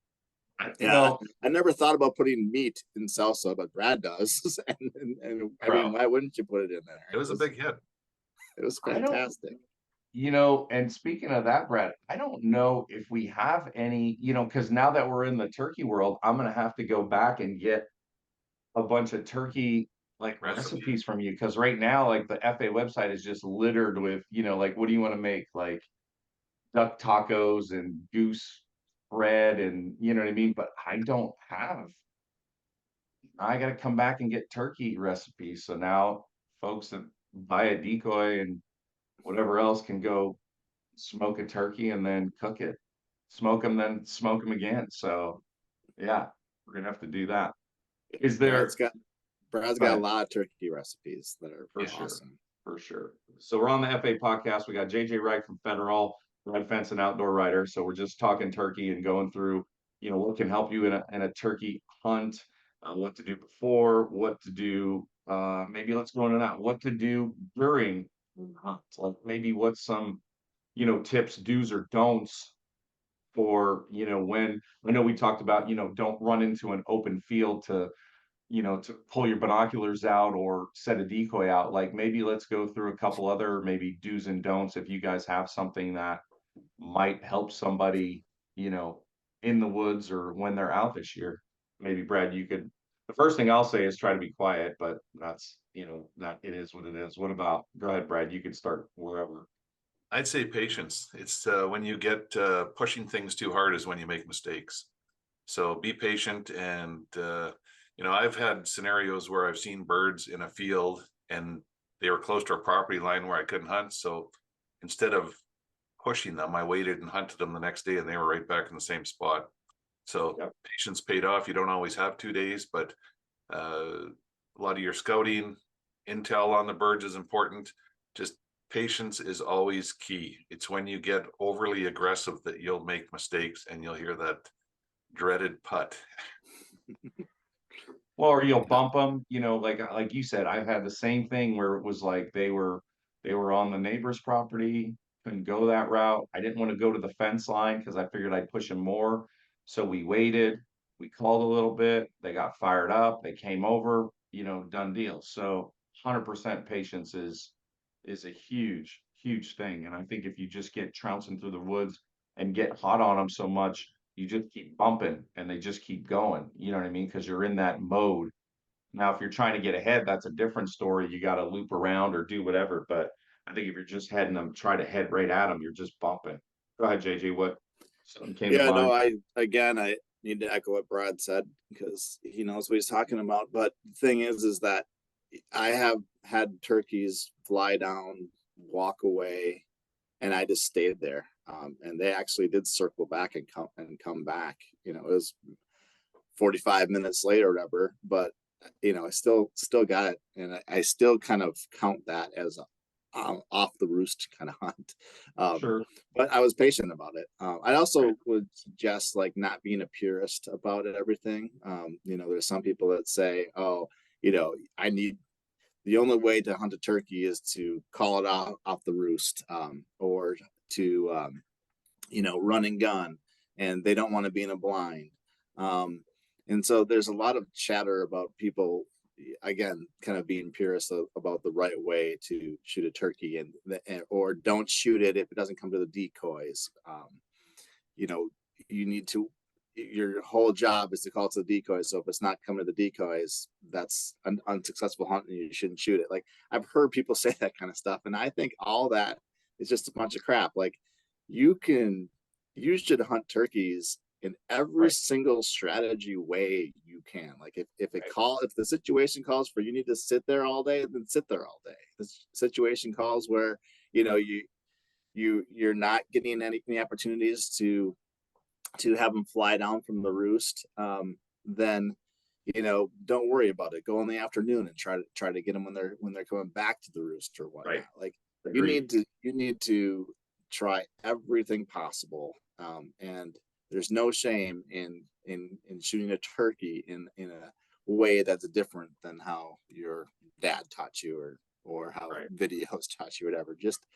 You Yeah, know, I never thought about putting meat in salsa, but Brad does. And I mean, why wouldn't you put it in there? It was a big hit. It was I don't, fantastic. you know, and speaking of that, Brad, I don't know if we have any, you know, because now that we're in the turkey world, I'm gonna have to go back and get a bunch of turkey like Recipe. recipes from you. Because right now, like the FA website is just littered with, you know, like what do you want to make? Like duck tacos and goose bread and you know what I mean? But I don't have. I got to come back and get turkey recipes. So now folks that buy a decoy and whatever else can go smoke a turkey and then cook it, smoke them, then smoke them again. So yeah, we're gonna have to do that. Is Brad's there? got Brad's Go got a ahead. lot of turkey recipes that are For sure. awesome. For sure. So we're on the FA podcast. We got JJ Reich from Federal, Red Fenson outdoor writer. So we're just talking turkey and going through, you know, what can help you in a turkey hunt, what to do before, what to do. Maybe let's go into that. What to do during the hunt. Like maybe what's some, you know, tips, do's or don'ts for, you know, when I know we talked about, you know, don't run into an open field to you know, to pull your binoculars out or set a decoy out. Like maybe let's go through a couple other maybe do's and don'ts if you guys have something that might help somebody, you know, in the woods or when they're out this year. Maybe Brad, you could. The first thing I'll say is try to be quiet, but that's you know that it is what it is. What about? Go ahead, Brad. You could start wherever. I'd say patience. It's when you get pushing things too hard is when you make mistakes. So be patient. And, you know, I've had scenarios where I've seen birds in a field and they were close to a property line where I couldn't hunt. So instead of pushing them, I waited and hunted them the next day and they were right back in the same spot. So Yep. patience paid off. You don't always have 2 days, but a lot of your scouting intel on the birds is important. Just patience is always key. It's when you get overly aggressive that you'll make mistakes and you'll hear that dreaded putt. Well, or you'll bump them, you know, like you said, I've had the same thing where it was like they were on the neighbor's property, couldn't go that route. I didn't want to go to the fence line because I figured I'd push them more. So we waited, we called a little bit, they got fired up, they came over, you know, done deal. So 100% patience is a huge, huge thing. And I think if you just get trouncing through the woods and get hot on them so much, you just keep bumping and they just keep going. You know what I mean? Because you're in that mode. Now, if you're trying to get ahead, that's a different story. You got to loop around or do whatever. But I think if you're just heading them, try to head right at them, you're just bumping. Go ahead, JJ. What something came to Yeah, no, mind? I need to echo what Brad said because he knows what he's talking about. But the thing is that I have had turkeys fly down, walk away, and I just stayed there. And they actually did circle back and come back. You know, it was 45 minutes later or whatever, but you know, I still got it, and I still kind of count that as a off the roost kind of hunt. Sure. But I was patient about it. I also would suggest like not being a purist about it, everything. You know, there's some people that say, oh, you know, I need the only way to hunt a turkey is to call it off the roost, or to you know, run and gun, and they don't want to be in a blind. Um, and so there's a lot of chatter about people, again, kind of being purists about the right way to shoot a turkey, or don't shoot it if it doesn't come to the decoys. You know, you need to. Your whole job is to call to the decoys. So if it's not coming to the decoys, that's an unsuccessful hunt, and you shouldn't shoot it. Like I've heard people say that kind of stuff, and I think all that is just a bunch of crap. Like you should hunt turkeys in every single strategy way you can. Like if the situation calls for you need to sit there all day, then sit there all day. The situation calls where you know you're not getting any opportunities to have them fly down from the roost, then you know don't worry about it. Go in the afternoon and try to get them when they're coming back to the roost or whatnot. Right. Like Agreed. you need to try everything possible, and there's no shame in shooting a turkey in a way that's different than how your dad taught you, or or how Right. videos taught you, whatever. Just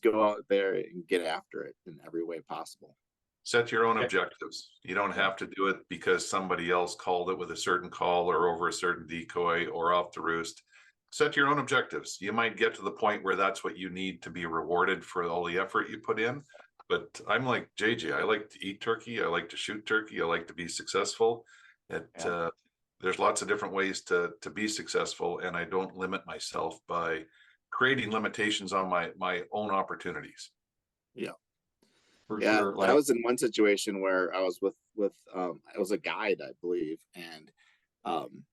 go out there and get after it in every way possible. Set your own Yeah. objectives. You don't have to do it because somebody else called it with a certain call or over a certain decoy or off the roost. Set your own objectives. You might get to the point where that's what you need to be rewarded for all the effort you put in. But I'm like JJ, I like to eat turkey. I like to shoot turkey. I like to be successful. There's lots of different ways to be successful, and I don't limit myself by creating limitations on my own opportunities. Yeah. For Yeah, sure. I Like, was in one situation where I was with it was a guide, I believe, and um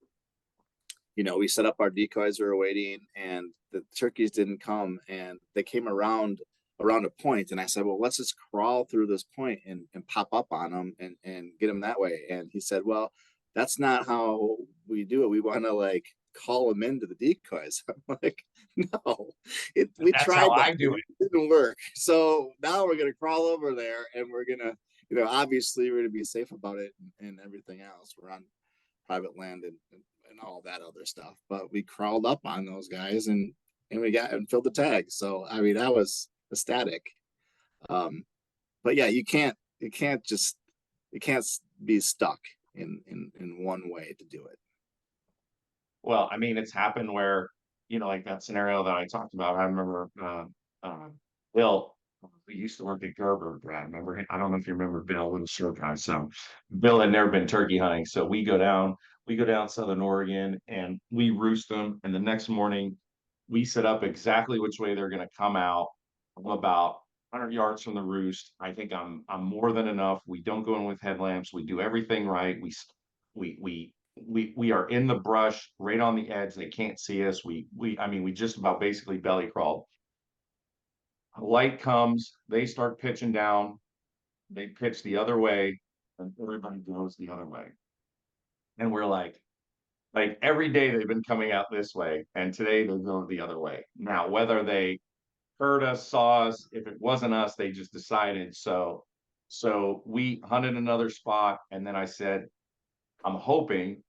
we set up our decoys, we were waiting, and the turkeys didn't come, and they came around a point, and I said, well, let's just crawl through this point and pop up on them and get them that way. And he said, well, that's not how we do it. We want to like call them into the decoys. I'm like, no, we that's how tried that. I do it. It didn't work. So now we're gonna crawl over there, and we're gonna, obviously we're gonna be safe about it and everything else. We're on private land and all that other stuff. But we crawled up on those guys and we got and filled the tag. So I mean, that was ecstatic. But yeah, you can't be stuck in one way to do it. Well, I mean, it's happened where, like that scenario that I talked about. I remember Bill, who used to work at Gerber, Brad. Remember him? I don't know if you remember Bill, little short guy. So Bill had never been turkey hunting. So we go down Southern Oregon and we roost them. And the next morning we set up exactly which way they're gonna come out. I'm about 100 yards from the roost. I think I'm more than enough. We don't go in with headlamps. We do everything right. We are in the brush right on the edge. They can't see us. We just about basically belly crawled. A light comes, they start pitching down, they pitch the other way, and everybody goes the other way. And we're like every day they've been coming out this way, and today they're going the other way. Now, whether they heard us, saw us, if it wasn't us, they just decided. So we hunted another spot, and then I said, I'm hoping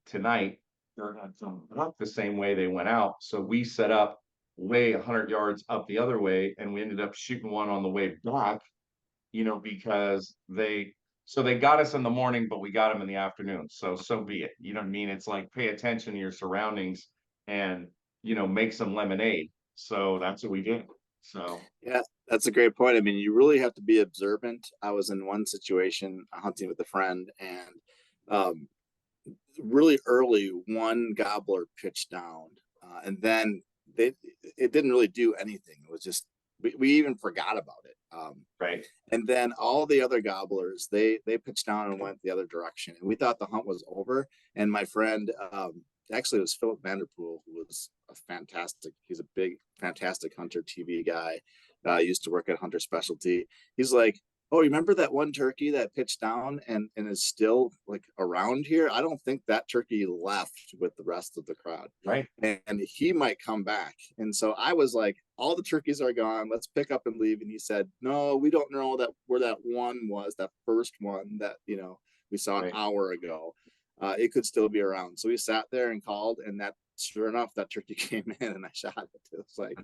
tonight they're gonna come up the same way they went out. So we set up way 100 yards up the other way, and we ended up shooting one on the way back, because they got us in the morning, but we got them in the afternoon. So be it. You know what I mean? It's like pay attention to your surroundings and make some lemonade. So that's what we did. So Yeah, that's a great point. I mean, you really have to be observant. I was in one situation hunting with a friend, and um, really early, one gobbler pitched down, and then it didn't really do anything. It was just we even forgot about it. right. And then all the other gobblers they pitched down and went the other direction, and we thought the hunt was over. And my friend, actually, it was Philip Vanderpool, who was he's a big, fantastic hunter TV guy. Used to work at Hunter Specialty. He's like, oh, remember that one turkey that pitched down and is still like around here? I don't think that turkey left with the rest of the crowd. Right. And he might come back. And so I was like, all the turkeys are gone. Let's pick up and leave. And he said, no, we don't know where that one was, that first one that, we saw an hour ago. It could still be around. So we sat there and called, and sure enough, that turkey came in and I shot it. It was like,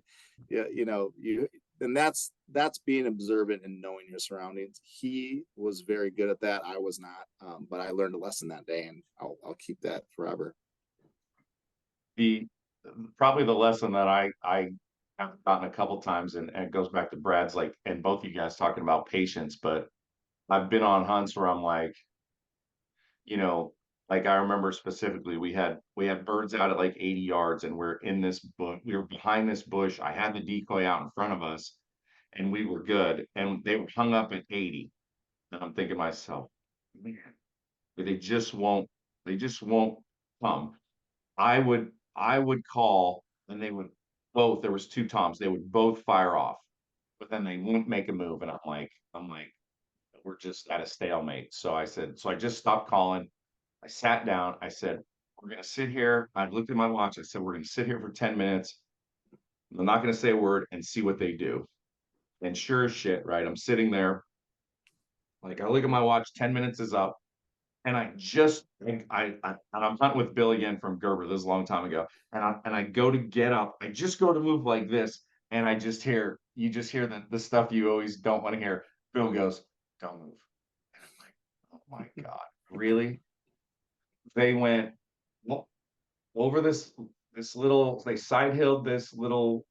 yeah, and that's being observant and knowing your surroundings. He was very good at that. I was not, but I learned a lesson that day, and I'll keep that forever. Probably the lesson that I have gotten a couple times, and it goes back to Brad's, like, and both of you guys talking about patience, but I've been on hunts where I'm like, like I remember specifically we had birds out at like 80 yards, and we're in this bush, we were behind this bush. I had the decoy out in front of us, and we were good, and they were hung up at 80. And I'm thinking to myself, man, they just won't come. I would call, and they would both, there was two toms, they would both fire off, but then they wouldn't make a move. And I'm like, we're just at a stalemate. So I just stopped calling. I sat down. I said, we're gonna sit here. I looked at my watch. I said, we're gonna sit here for 10 minutes. I'm not gonna say a word and see what they do. And sure as shit, right? I'm sitting there. Like, I look at my watch, 10 minutes is up. and I just and I'm hunting with Bill again from Gerber. This is a long time ago, and I go to get up. I just go to move like this, and I just hear you just hear the stuff you always don't want to hear. Bill goes, "Don't move," and I'm like, "Oh my God, really?" They went well, over this little. They side hilled this little.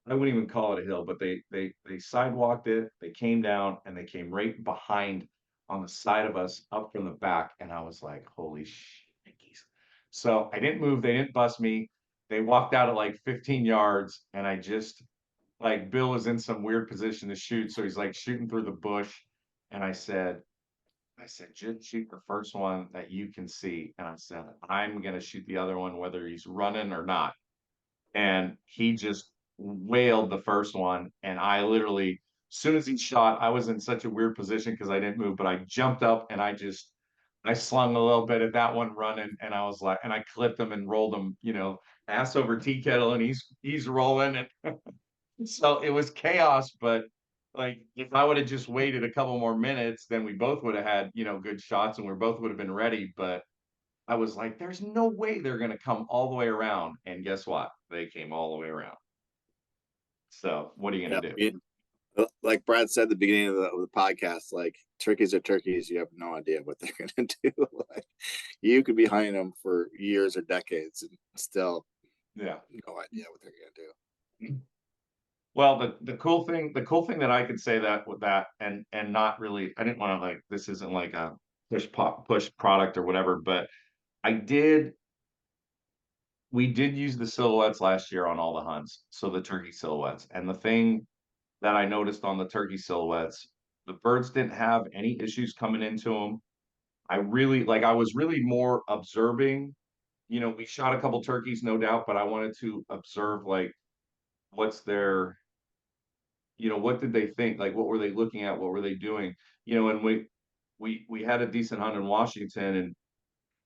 I wouldn't even call it a hill, but they sidewalked it. They came down and they came right behind on the side of us up from the back, and I was like, "Holy shnikes!" So I didn't move. They didn't bust me. They walked out at like 15 yards, and I just like Bill was in some weird position to shoot, so he's like shooting through the bush, and I said, just shoot the first one that you can see, and I said, I'm gonna shoot the other one whether he's running or not, and he just wailed the first one, and I literally, as soon as he shot, I was in such a weird position because I didn't move, but I jumped up and I slung a little bit at that one running, and I was like, and I clipped him and rolled him, ass over tea kettle, and he's rolling, and so it was chaos. But like, if I would have just waited a couple more minutes, then we both would have had, good shots, and we both would have been ready. But I was like, there's no way they're going to come all the way around. And guess what? They came all the way around. So what are you going Yeah. to do? Like Brad said at the beginning of the podcast, like turkeys are turkeys. You have no idea what they're going to do. Like, you could be hunting them for years or decades and still Yeah. no idea what they're going to do. Well, the cool thing that I could say that with that, and not really, I didn't want to, like, this isn't like a push product or whatever, but I did we did use the silhouettes last year on all the hunts. So the turkey silhouettes. And the thing that I noticed on the turkey silhouettes, the birds didn't have any issues coming into them. I was really more observing. We shot a couple turkeys, no doubt, but I wanted to observe, like, what's their, what did they think? Like, what were they looking at? What were they doing? And we had a decent hunt in Washington,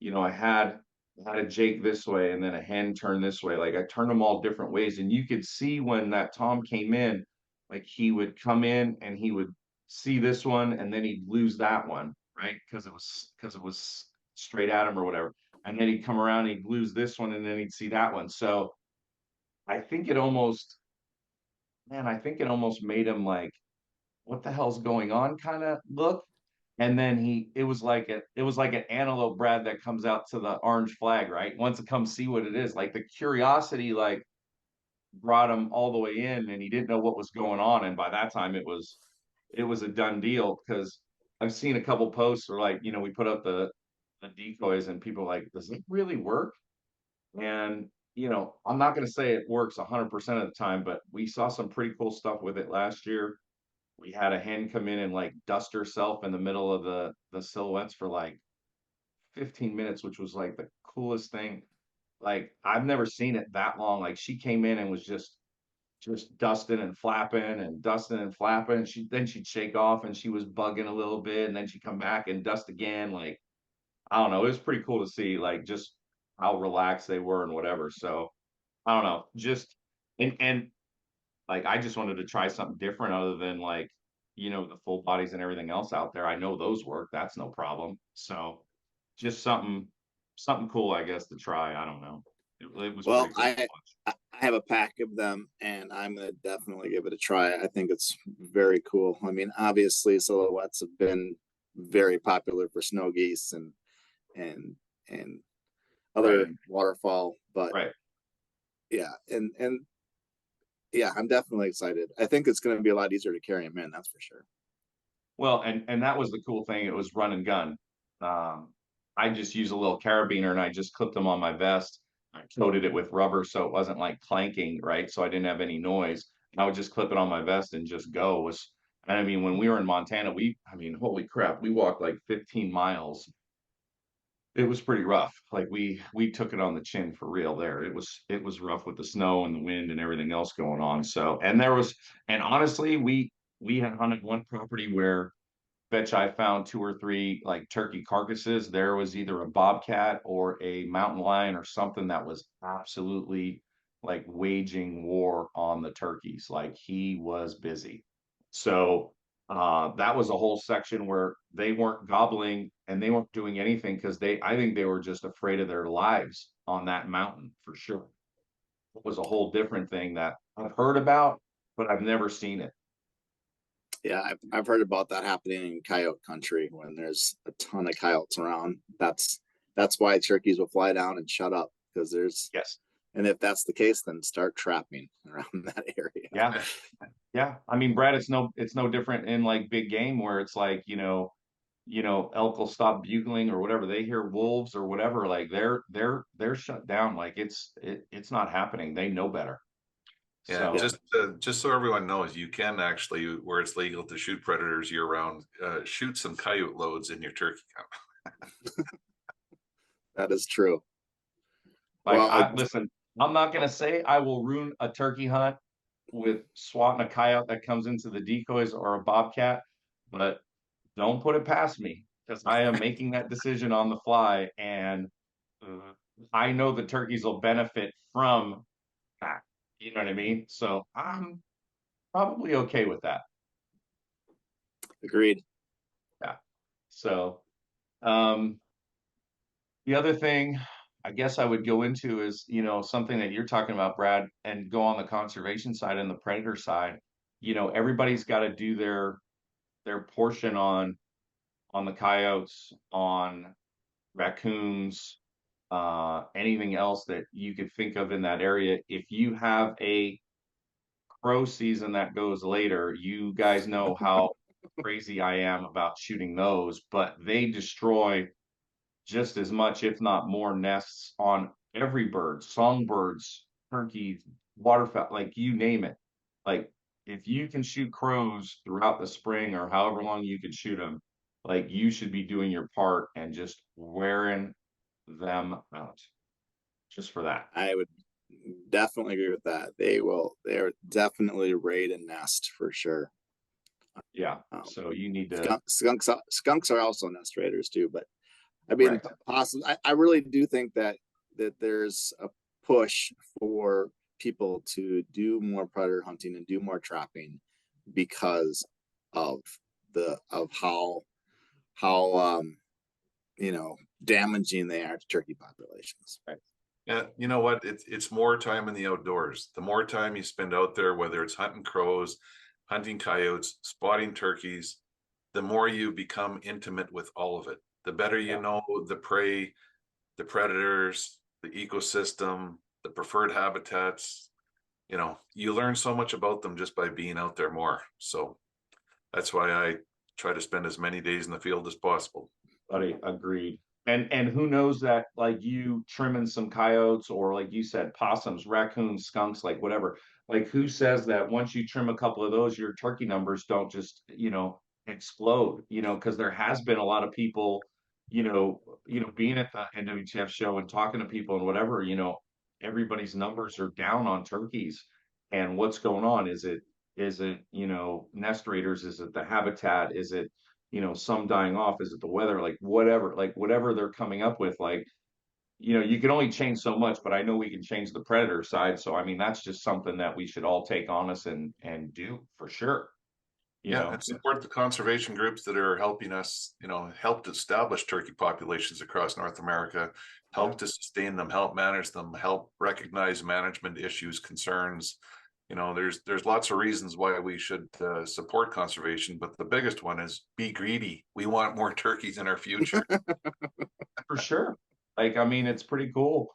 and I had a Jake this way and then a hen turn this way. Like, I turned them all different ways. And you could see when that Tom came in, like, he would come in and he would see this one and then he'd lose that one, right? Because it was straight at him or whatever. And then he'd come around, he'd lose this one, and then he'd see that one. So I think it almost, man, I think it almost made him like, what the hell's going on kind of look. And then it was like an antelope, Brad, that comes out to the orange flag, right? Wants to come see what it is. Like, the curiosity, like, brought him all the way in, and he didn't know what was going on. And by that time, it was a done deal, because I've seen a couple posts where, like, we put up the decoys, and people are like, does it really work? And I'm not going to say it works 100% of the time, but we saw some pretty cool stuff with it last year. We had a hen come in and, like, dust herself in the middle of the silhouettes for like 15 minutes, which was like the coolest thing. Like, I've never seen it that long. Like, she came in and was just dusting and flapping and dusting and flapping. And she'd shake off and she was bugging a little bit, and then she'd come back and dust again. Like, I don't know. It was pretty cool to see, like, just how relaxed they were and whatever. So I don't know. Just and like, I just wanted to try something different other than, like, the full bodies and everything else out there. I know those work. That's no problem. So just something cool, I guess, to try. I don't know. It was Well, pretty cool to watch. I have a pack of them, and I'm gonna definitely give it a try. I think it's very cool. I mean, obviously, silhouettes have been very popular for snow geese and and Right. other waterfowl, but Right. yeah, and yeah, I'm definitely excited. I think it's going to be a lot easier to carry them in. That's for sure. Well, and that was the cool thing. It was run and gun. Um, I just use a little carabiner and I just clipped them on my vest. I coated it with rubber so it wasn't like clanking, right? So I didn't have any noise. I would just clip it on my vest and just go. And I mean, when we were in Montana, I mean, holy crap, we walked like 15 miles. It was pretty rough. Like, we took it on the chin for real there. It was rough with the snow and the wind and everything else going on. So, and honestly, we had hunted one property where, bet you I found two or three, like, turkey carcasses. There was either a bobcat or a mountain lion or something that was absolutely, like, waging war on the turkeys. Like, he was busy. So That was a whole section where they weren't gobbling and they weren't doing anything because I think they were just afraid of their lives on that mountain for sure. It was a whole different thing that I've heard about, but I've never seen it. Yeah, I've heard about that happening in coyote country when there's a ton of coyotes around. That's why turkeys will fly down and shut up, because there's, Yes. and if that's the case, then start trapping around that area. Yeah. Yeah. I mean, Brad, it's no different in like big game where it's like, elk will stop bugling or whatever. They hear wolves or whatever, like they're shut down. Like it's not happening. They know better. Yeah, So just so everyone knows, you can actually, where it's legal to shoot predators year round, shoot some coyote loads in your turkey count. That is true. like Well, listen, I'm not gonna say I will ruin a turkey hunt with swatting a coyote that comes into the decoys or a bobcat, but don't put it past me because I am making that decision on the fly, and I know the turkeys will benefit from that. You know what I mean? So I'm probably okay with that. agreed. Yeah. So um the other thing I guess I would go into is, something that you're talking about, Brad, and go on the conservation side and the predator side. Everybody's got to do their portion on the coyotes, on raccoons, anything else that you could think of in that area. If you have a crow season that goes later, you guys know how crazy I am about shooting those, but they destroy just as much, if not more, nests on every bird, songbirds, turkeys, waterfowl, like you name it. Like if you can shoot crows throughout the spring or however long you can shoot them, like you should be doing your part and just wearing them out just for that. I would definitely agree with that. They're definitely raid and nest for sure. Yeah. Um, So you need to, skunks are also nest raiders too, but I mean, right. possibly, I really do think that there's a push for people to do more predator hunting and do more trapping because of of how damaging they are to turkey populations. Right. Yeah, you know what? It's more time in the outdoors. The more time you spend out there, whether it's hunting crows, hunting coyotes, spotting turkeys, the more you become intimate with all of it. The better you Yeah. know the prey, the predators, the ecosystem, the preferred habitats. You learn so much about them just by being out there more. So that's why I try to spend as many days in the field as possible. Buddy, agreed. And who knows that like you trimming some coyotes or like you said, possums, raccoons, skunks, like whatever. Like who says that once you trim a couple of those, your turkey numbers don't just, explode, because there has been a lot of people, being at the NWTF show and talking to people and whatever, everybody's numbers are down on turkeys. And what's going on? Is it, nest raiders? Is it the habitat? Is it some dying off? Is it the weather? Like whatever they're coming up with, like, you can only change so much, but I know we can change the predator side. So, I mean, that's just something that we should all take on us and do for sure. Yeah, and support the conservation groups that are helping us, help to establish turkey populations across North America, help to sustain them, help manage them, help recognize management issues, concerns. There's lots of reasons why we should support conservation, but the biggest one is be greedy. We want more turkeys in our future. For sure. Like, I mean, it's pretty cool,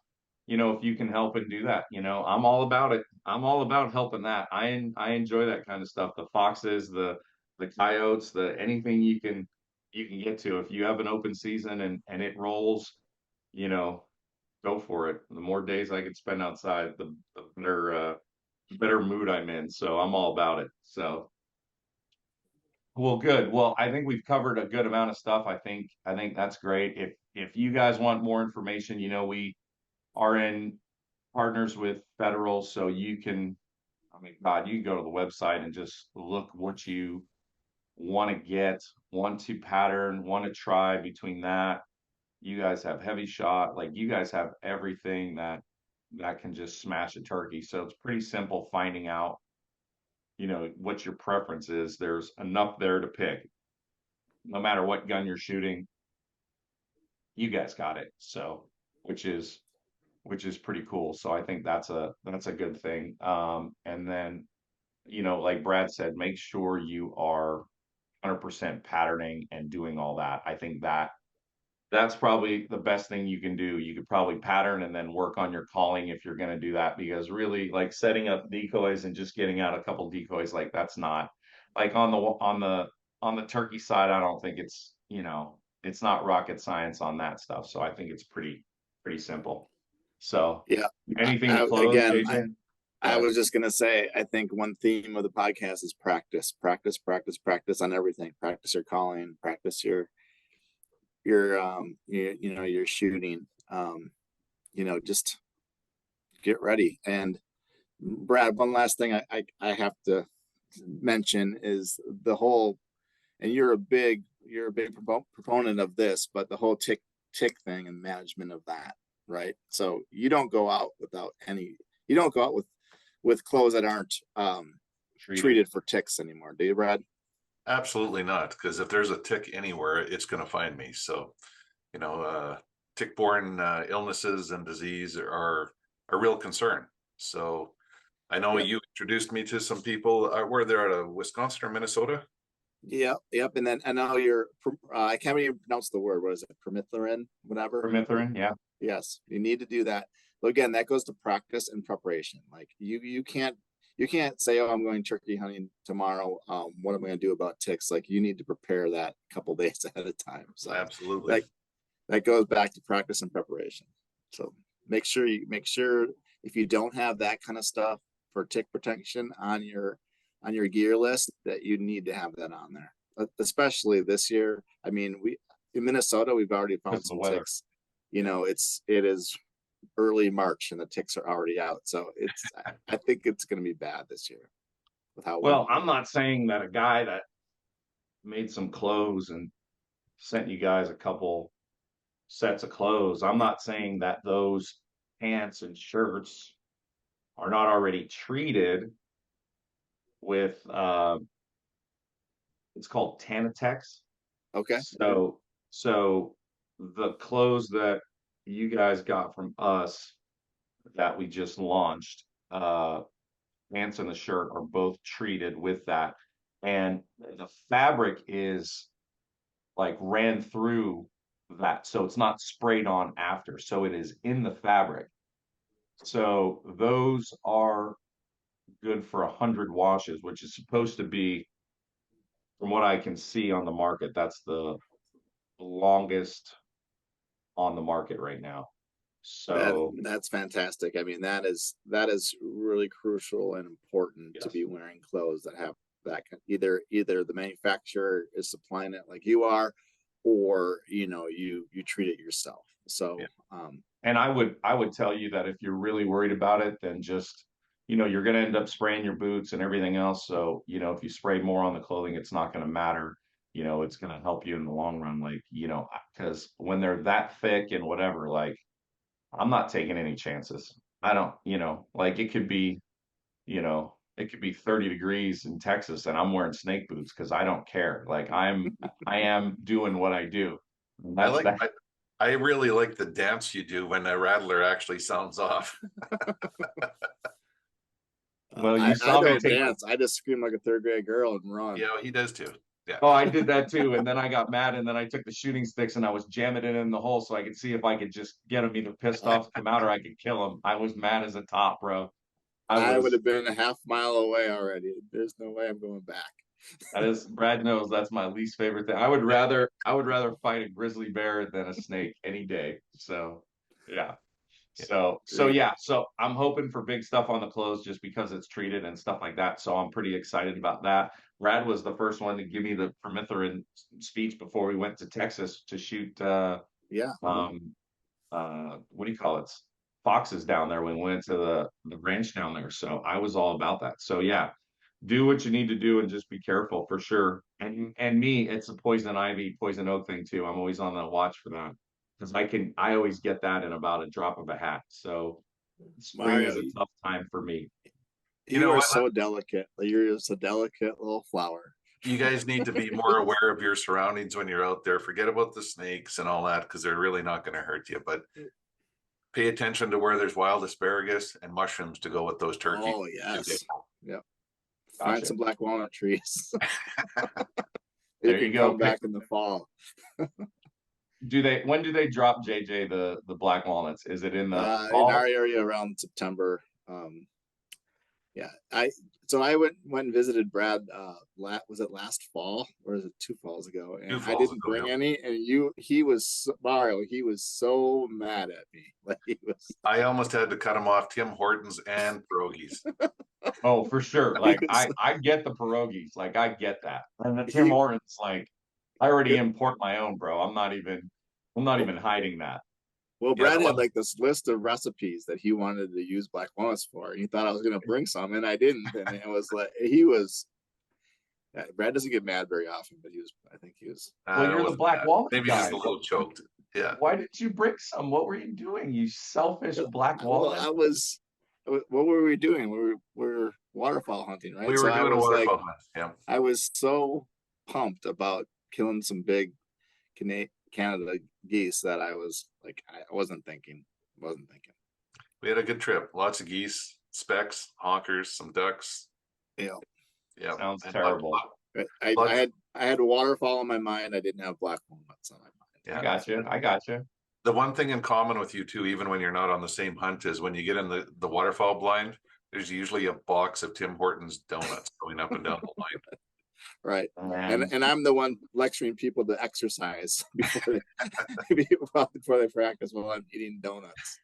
if you can help and do that, I'm all about it. I'm all about helping that. I enjoy that kind of stuff. The foxes, the coyotes, the anything you can get to. If you have an open season and it rolls, you know, go for it. The more days I can spend outside, the better mood I'm in. So I'm all about it. So well, good. Well, I think we've covered a good amount of stuff. I think that's great. If you guys want more information, we are in partners with Federal, so you can, I mean, God, you can go to the website and just look what you want to get, want to pattern, want to try between that. You guys have heavy shot, like you guys have everything that can just smash a turkey. So it's pretty simple finding out, what your preference is. There's enough there to pick. No matter what gun you're shooting, you guys got it. So, which is pretty cool. So I think that's a good thing. And then, like Brad said, make sure you are 100% patterning and doing all that. I think that's probably the best thing you can do. You could probably pattern and then work on your calling if you're going to do that, because really, like, setting up decoys and just getting out a couple decoys, like, that's not like on the turkey side. I don't think it's not rocket science on that stuff. So I think it's pretty simple. So Yeah. anything to close, Again, JJ? I was just gonna say, I think one theme of the podcast is practice, practice, practice, practice on everything. Practice your calling, practice your shooting. Just get ready. And Brad, one last thing I have to mention is the whole, and you're a big proponent of this, but the whole tick thing and management of that, right? So you don't go out with clothes that aren't treated for ticks anymore, do you, Brad? Absolutely not, because if there's a tick anywhere, it's going to find me. So, tick-borne illnesses and disease are a real concern. So I know you introduced me to some people. Were they out of Wisconsin or Minnesota? Yep. And then I know I can't even pronounce the word. What is it? Permethrin, whatever. Permethrin, yeah. Yes, you need to do that. But again, that goes to practice and preparation. Like you can't say, oh, I'm going turkey hunting tomorrow. What am I going to do about ticks? Like, you need to prepare that a couple days ahead of time. So Absolutely. like that goes back to practice and preparation. So make sure if you don't have that kind of stuff for tick protection on your gear list, that you need to have that on there. Especially this year. I mean, in Minnesota, we've already found some ticks. It is early March and the ticks are already out. So I think it's going to be bad this year with how well. I'm not saying that a guy that made some clothes and sent you guys a couple sets of clothes, I'm not saying that those pants and shirts are not already treated with it's called Tanatex. Okay. So the clothes that you guys got from us that we just launched, pants and the shirt are both treated with that. And the fabric is like ran through that. So it's not sprayed on after. So it is in the fabric. So those are good for 100 washes, which is supposed to be, from what I can see on the market, that's the longest on the market right now. So that's fantastic. I mean, that is really crucial and important to be wearing clothes that have that either the manufacturer is supplying it like you are, or you treat it yourself. So and I would tell you that if you're really worried about it, then just you're going to end up spraying your boots and everything else. So if you spray more on the clothing, it's not going to matter. It's going to help you in the long run. Like because when they're that thick and whatever, like, I'm not taking any chances. I don't, like, it could be 30 degrees in Texas and I'm wearing snake boots because I don't care. Like, I am doing what I do. I really like the dance you do when the rattler actually sounds off. Well, you saw me dance. I just scream like a third grade girl and run. Yeah, he does too. Yeah. Oh, I did that too. And then I got mad and then I took the shooting sticks and I was jamming it in the hole so I could see if I could just get him either pissed off to come out or I could kill him. I was mad as a top, bro. I would have been a half mile away already. There's no way I'm going back. That is, Brad knows that's my least favorite thing. I would rather fight a grizzly bear than a snake any day. So yeah. So I'm hoping for big stuff on the clothes just because it's treated and stuff like that. So I'm pretty excited about that. Brad was the first one to give me the permethrin speech before we went to Texas to shoot what do you call it? Foxes down there when we went to the ranch down there. So I was all about that. So yeah, do what you need to do and just be careful for sure. And me, it's a poison ivy, poison oak thing too. I'm always on the watch for that because I always get that in about a drop of a hat. So spring is a tough time for me. You know You are what? so delicate. You're just a delicate little flower. You guys need to be more aware of your surroundings when you're out there. Forget about the snakes and all that because they're really not going to hurt you. But pay attention to where there's wild asparagus and mushrooms to go with those turkeys. Oh yes. Yep. Find Gotcha. some black walnut trees. There You you can go. come back in the fall. When do they drop, JJ, the black walnuts? Is it in the In fall? our area around September. Yeah, I went and visited Brad. Was it last fall or is it 2 falls ago? And I didn't bring any. And he was Mario. He was so mad at me. Like he was. I almost had to cut him off Tim Hortons and pierogies. Oh, for sure. He Like was- I get the pierogies. Like I get that. And the Tim Hortons, like I already import my own, bro. I'm not even hiding that. Well, Yeah, Brad the had one- like this list of recipes that he wanted to use black walnuts for. And he thought I was going to bring some, and I didn't. And it was like Brad doesn't get mad very often, but I think he was. Well, you're the wasn't black bad. walnut Maybe guy. just a little choked. Yeah. Why did you bring some? What were you doing? You selfish black Well, walnut. what were we doing? We were waterfowl hunting, right? We were doing a waterfowl hunt. Yeah. I was so pumped about killing some big Canada geese that I was like, I wasn't thinking. We had a good trip. Lots of geese, specks, honkers, some ducks. Yeah. Yeah. Sounds And terrible. I had waterfowl on my mind. I didn't have black walnuts on my mind. Yeah. I got you. The one thing in common with you two, even when you're not on the same hunt, is when you get in the waterfowl blind, there's usually a box of Tim Hortons donuts going up and down the line. Right. And And I'm the one lecturing people to exercise before they practice while I'm eating donuts.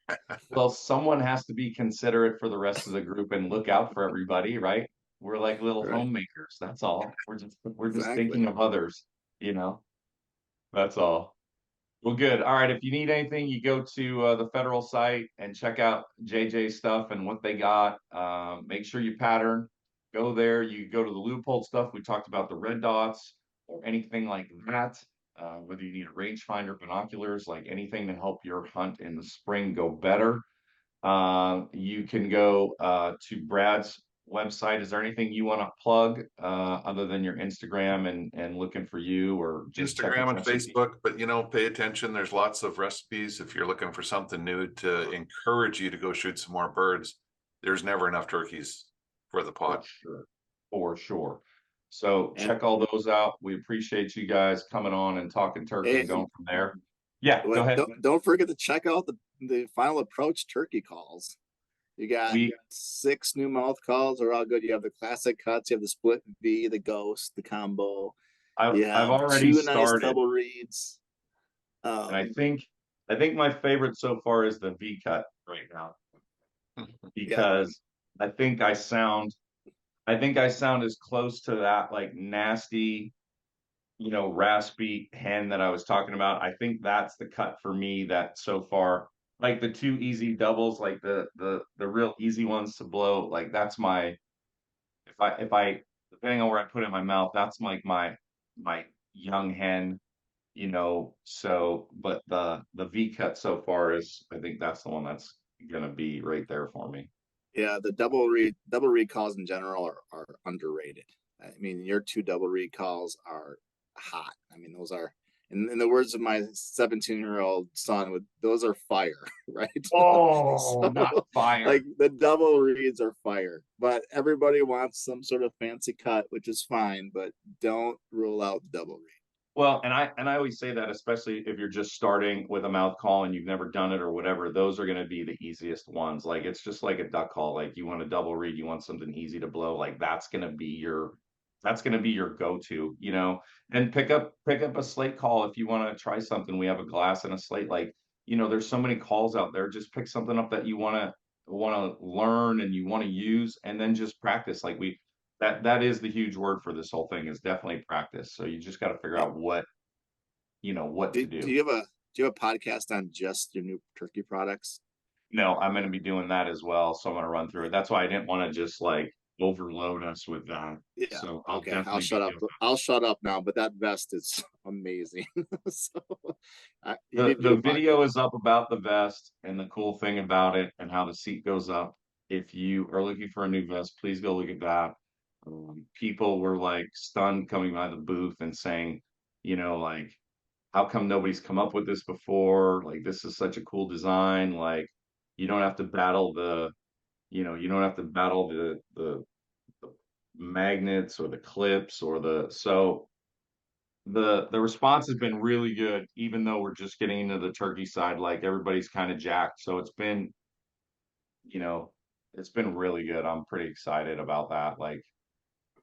well, someone has to be considerate for the rest of the group and look out for everybody, right? We're like little Right. homemakers. That's all. We're just Exactly. thinking of others, That's all. Well, good. All right. If you need anything, you go to the federal site and check out JJ's stuff and what they got. Make sure you pattern. Go there. You go to the loophole stuff. We talked about the red dots or anything like that. Whether you need a rangefinder, binoculars, like anything to help your hunt in the spring go better. You can go to Brad's website. Is there anything you want to plug other than your Instagram and looking for you or just Instagram and checking Facebook, but pay attention. There's lots of recipes. If you're looking for something new to encourage you to go shoot some more birds, there's never enough turkeys for the pot. For sure. So And- check all those out. We appreciate you guys coming on and talking turkey and going from there. Yeah, go ahead. Don't forget to check out the Final Approach turkey calls. You got 6 new mouth calls are all good. You have the classic cuts, you have the split V, the ghost, the combo. I've already 2 started. nice double reads. And I think my favorite so far is the V cut right now. Because I think I sound as close to that like nasty, raspy hen that I was talking about. I think that's the cut for me that so far, like the 2 easy doubles, like the real easy ones to blow, like that's my, if I depending on where I put it in my mouth, that's like my young hen, so but the V cut so far is, I think that's the one that's gonna be right there for me. Yeah, the double read calls in general are underrated. I mean, your 2 double read calls are hot. I mean, those are, in the words of my 17-year-old son, those are fire, right? Oh, not fire. Like the double reads are fire, but everybody wants some sort of fancy cut, which is fine, but don't rule out the double read. Well, and I always say that, especially if you're just starting with a mouth call and you've never done it or whatever, those are going to be the easiest ones. Like it's just like a duck call. Like you want a double read, you want something easy to blow. Like that's going to be your go-to, and pick up a slate call if you want to try something. We have a glass and a slate. Like, there's so many calls out there. Just pick something up that you want to learn and you want to use, and then just practice. Like that is the huge word for this whole thing, is definitely practice. So you just got to figure out what to do. Do you have a podcast on just your new turkey products? No, I'm going to be doing that as well. So I'm going to run through it. That's why I didn't want to just like overload us with that. Yeah. So I'll shut up. I'll shut up now. But that vest is amazing. So the video is up about the vest and the cool thing about it and how the seat goes up. if you are looking for a new vest, please go look at that. People were like stunned coming by the booth and saying, like, how come nobody's come up with this before? Like, this is such a cool design. Like, you don't have to battle you don't have to battle the magnets or the clips or the response has been really good, even though we're just getting into the turkey side. Like, everybody's kind of jacked. So you know, it's been really good. I'm pretty excited about that. Like,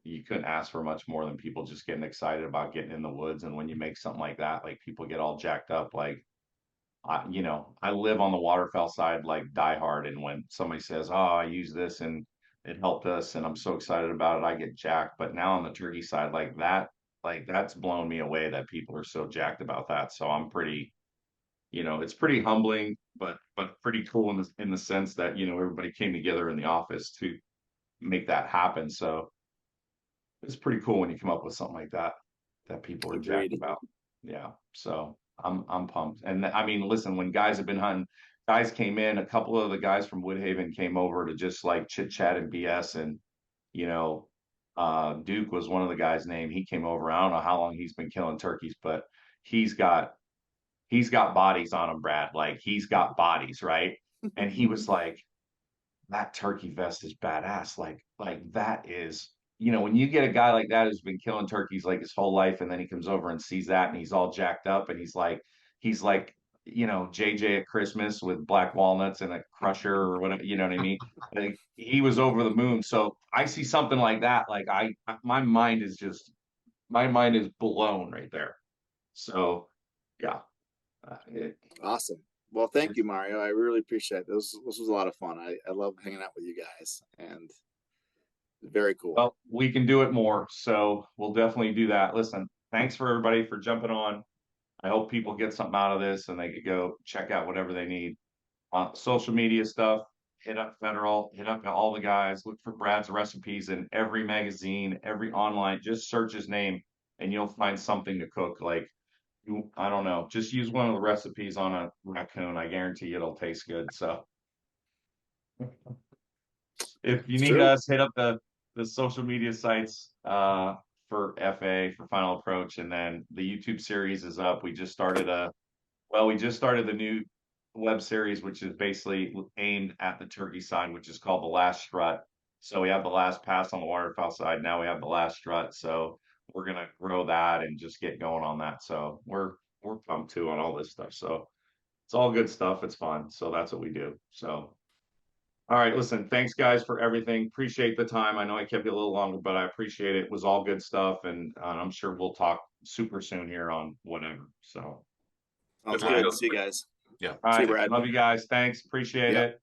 you couldn't ask for much more than people just getting excited about getting in the woods. And when you make something like that, like, people get all jacked up. Like, I live on the waterfowl side, like, die hard. And when somebody says, "Oh, I use this and it helped us," and I'm so excited about it, I get jacked. But now on the turkey side, like, that's blown me away that people are so jacked about that. So I'm pretty, it's pretty humbling, but pretty cool in the sense that, everybody came together in the office to make that happen. So it's pretty cool when you come up with something like that people are jacked Agreed. about. Yeah. So I'm pumped. And I mean, listen, when guys have been hunting, guys came in, a couple of the guys from Woodhaven came over to just like chit chat and BS. And, you know, Duke was one of the guys named. He came over. I don't know how long he's been killing turkeys, but he's got he's got bodies on him, Brad. Like, he's got bodies, right? And he was like, that turkey vest is badass. Like that is, when you get a guy like that who's been killing turkeys like his whole life, and then he comes over and sees that and he's all jacked up and he's like, JJ at Christmas with black walnuts and a crusher or whatever, you know what I mean? Like, he was over the moon. So I see something like that. Like, my mind is blown right there. So yeah, it, Awesome. Well, thank you, Mario. I really appreciate it. This was a lot of fun. I love hanging out with you guys, and very cool. well, we can do it more. So we'll definitely do that. Listen, thanks for everybody for jumping on. I hope people get something out of this and they could go check out whatever they need. Social media stuff, hit up Federal, hit up all the guys, look for Brad's recipes in every magazine, every online, just search his name and you'll find something to cook. Like, I don't know, just use one of the recipes on a raccoon. I guarantee it'll taste good. So if you It's need true. us, hit up the social media sites for FA for Final Approach, and then the YouTube series is up. We just started the new web series, which is basically aimed at the turkey side, which is called The Last Strut. So we have The Last Pass on the waterfowl side. Now we have The Last Strut. So we're gonna grow that and just get going on that. So we're pumped too on all this stuff. So it's all good stuff. It's fun. So that's what we do. So all right, listen, thanks guys for everything. Appreciate the time. I know I kept you a little longer, but I appreciate it. It was all good stuff, and I'm sure we'll talk super soon here on whatever. So, Sounds Good good. luck. See you guys. Yeah. all See you, right, Brad. love you guys. Thanks, appreciate Yep. it.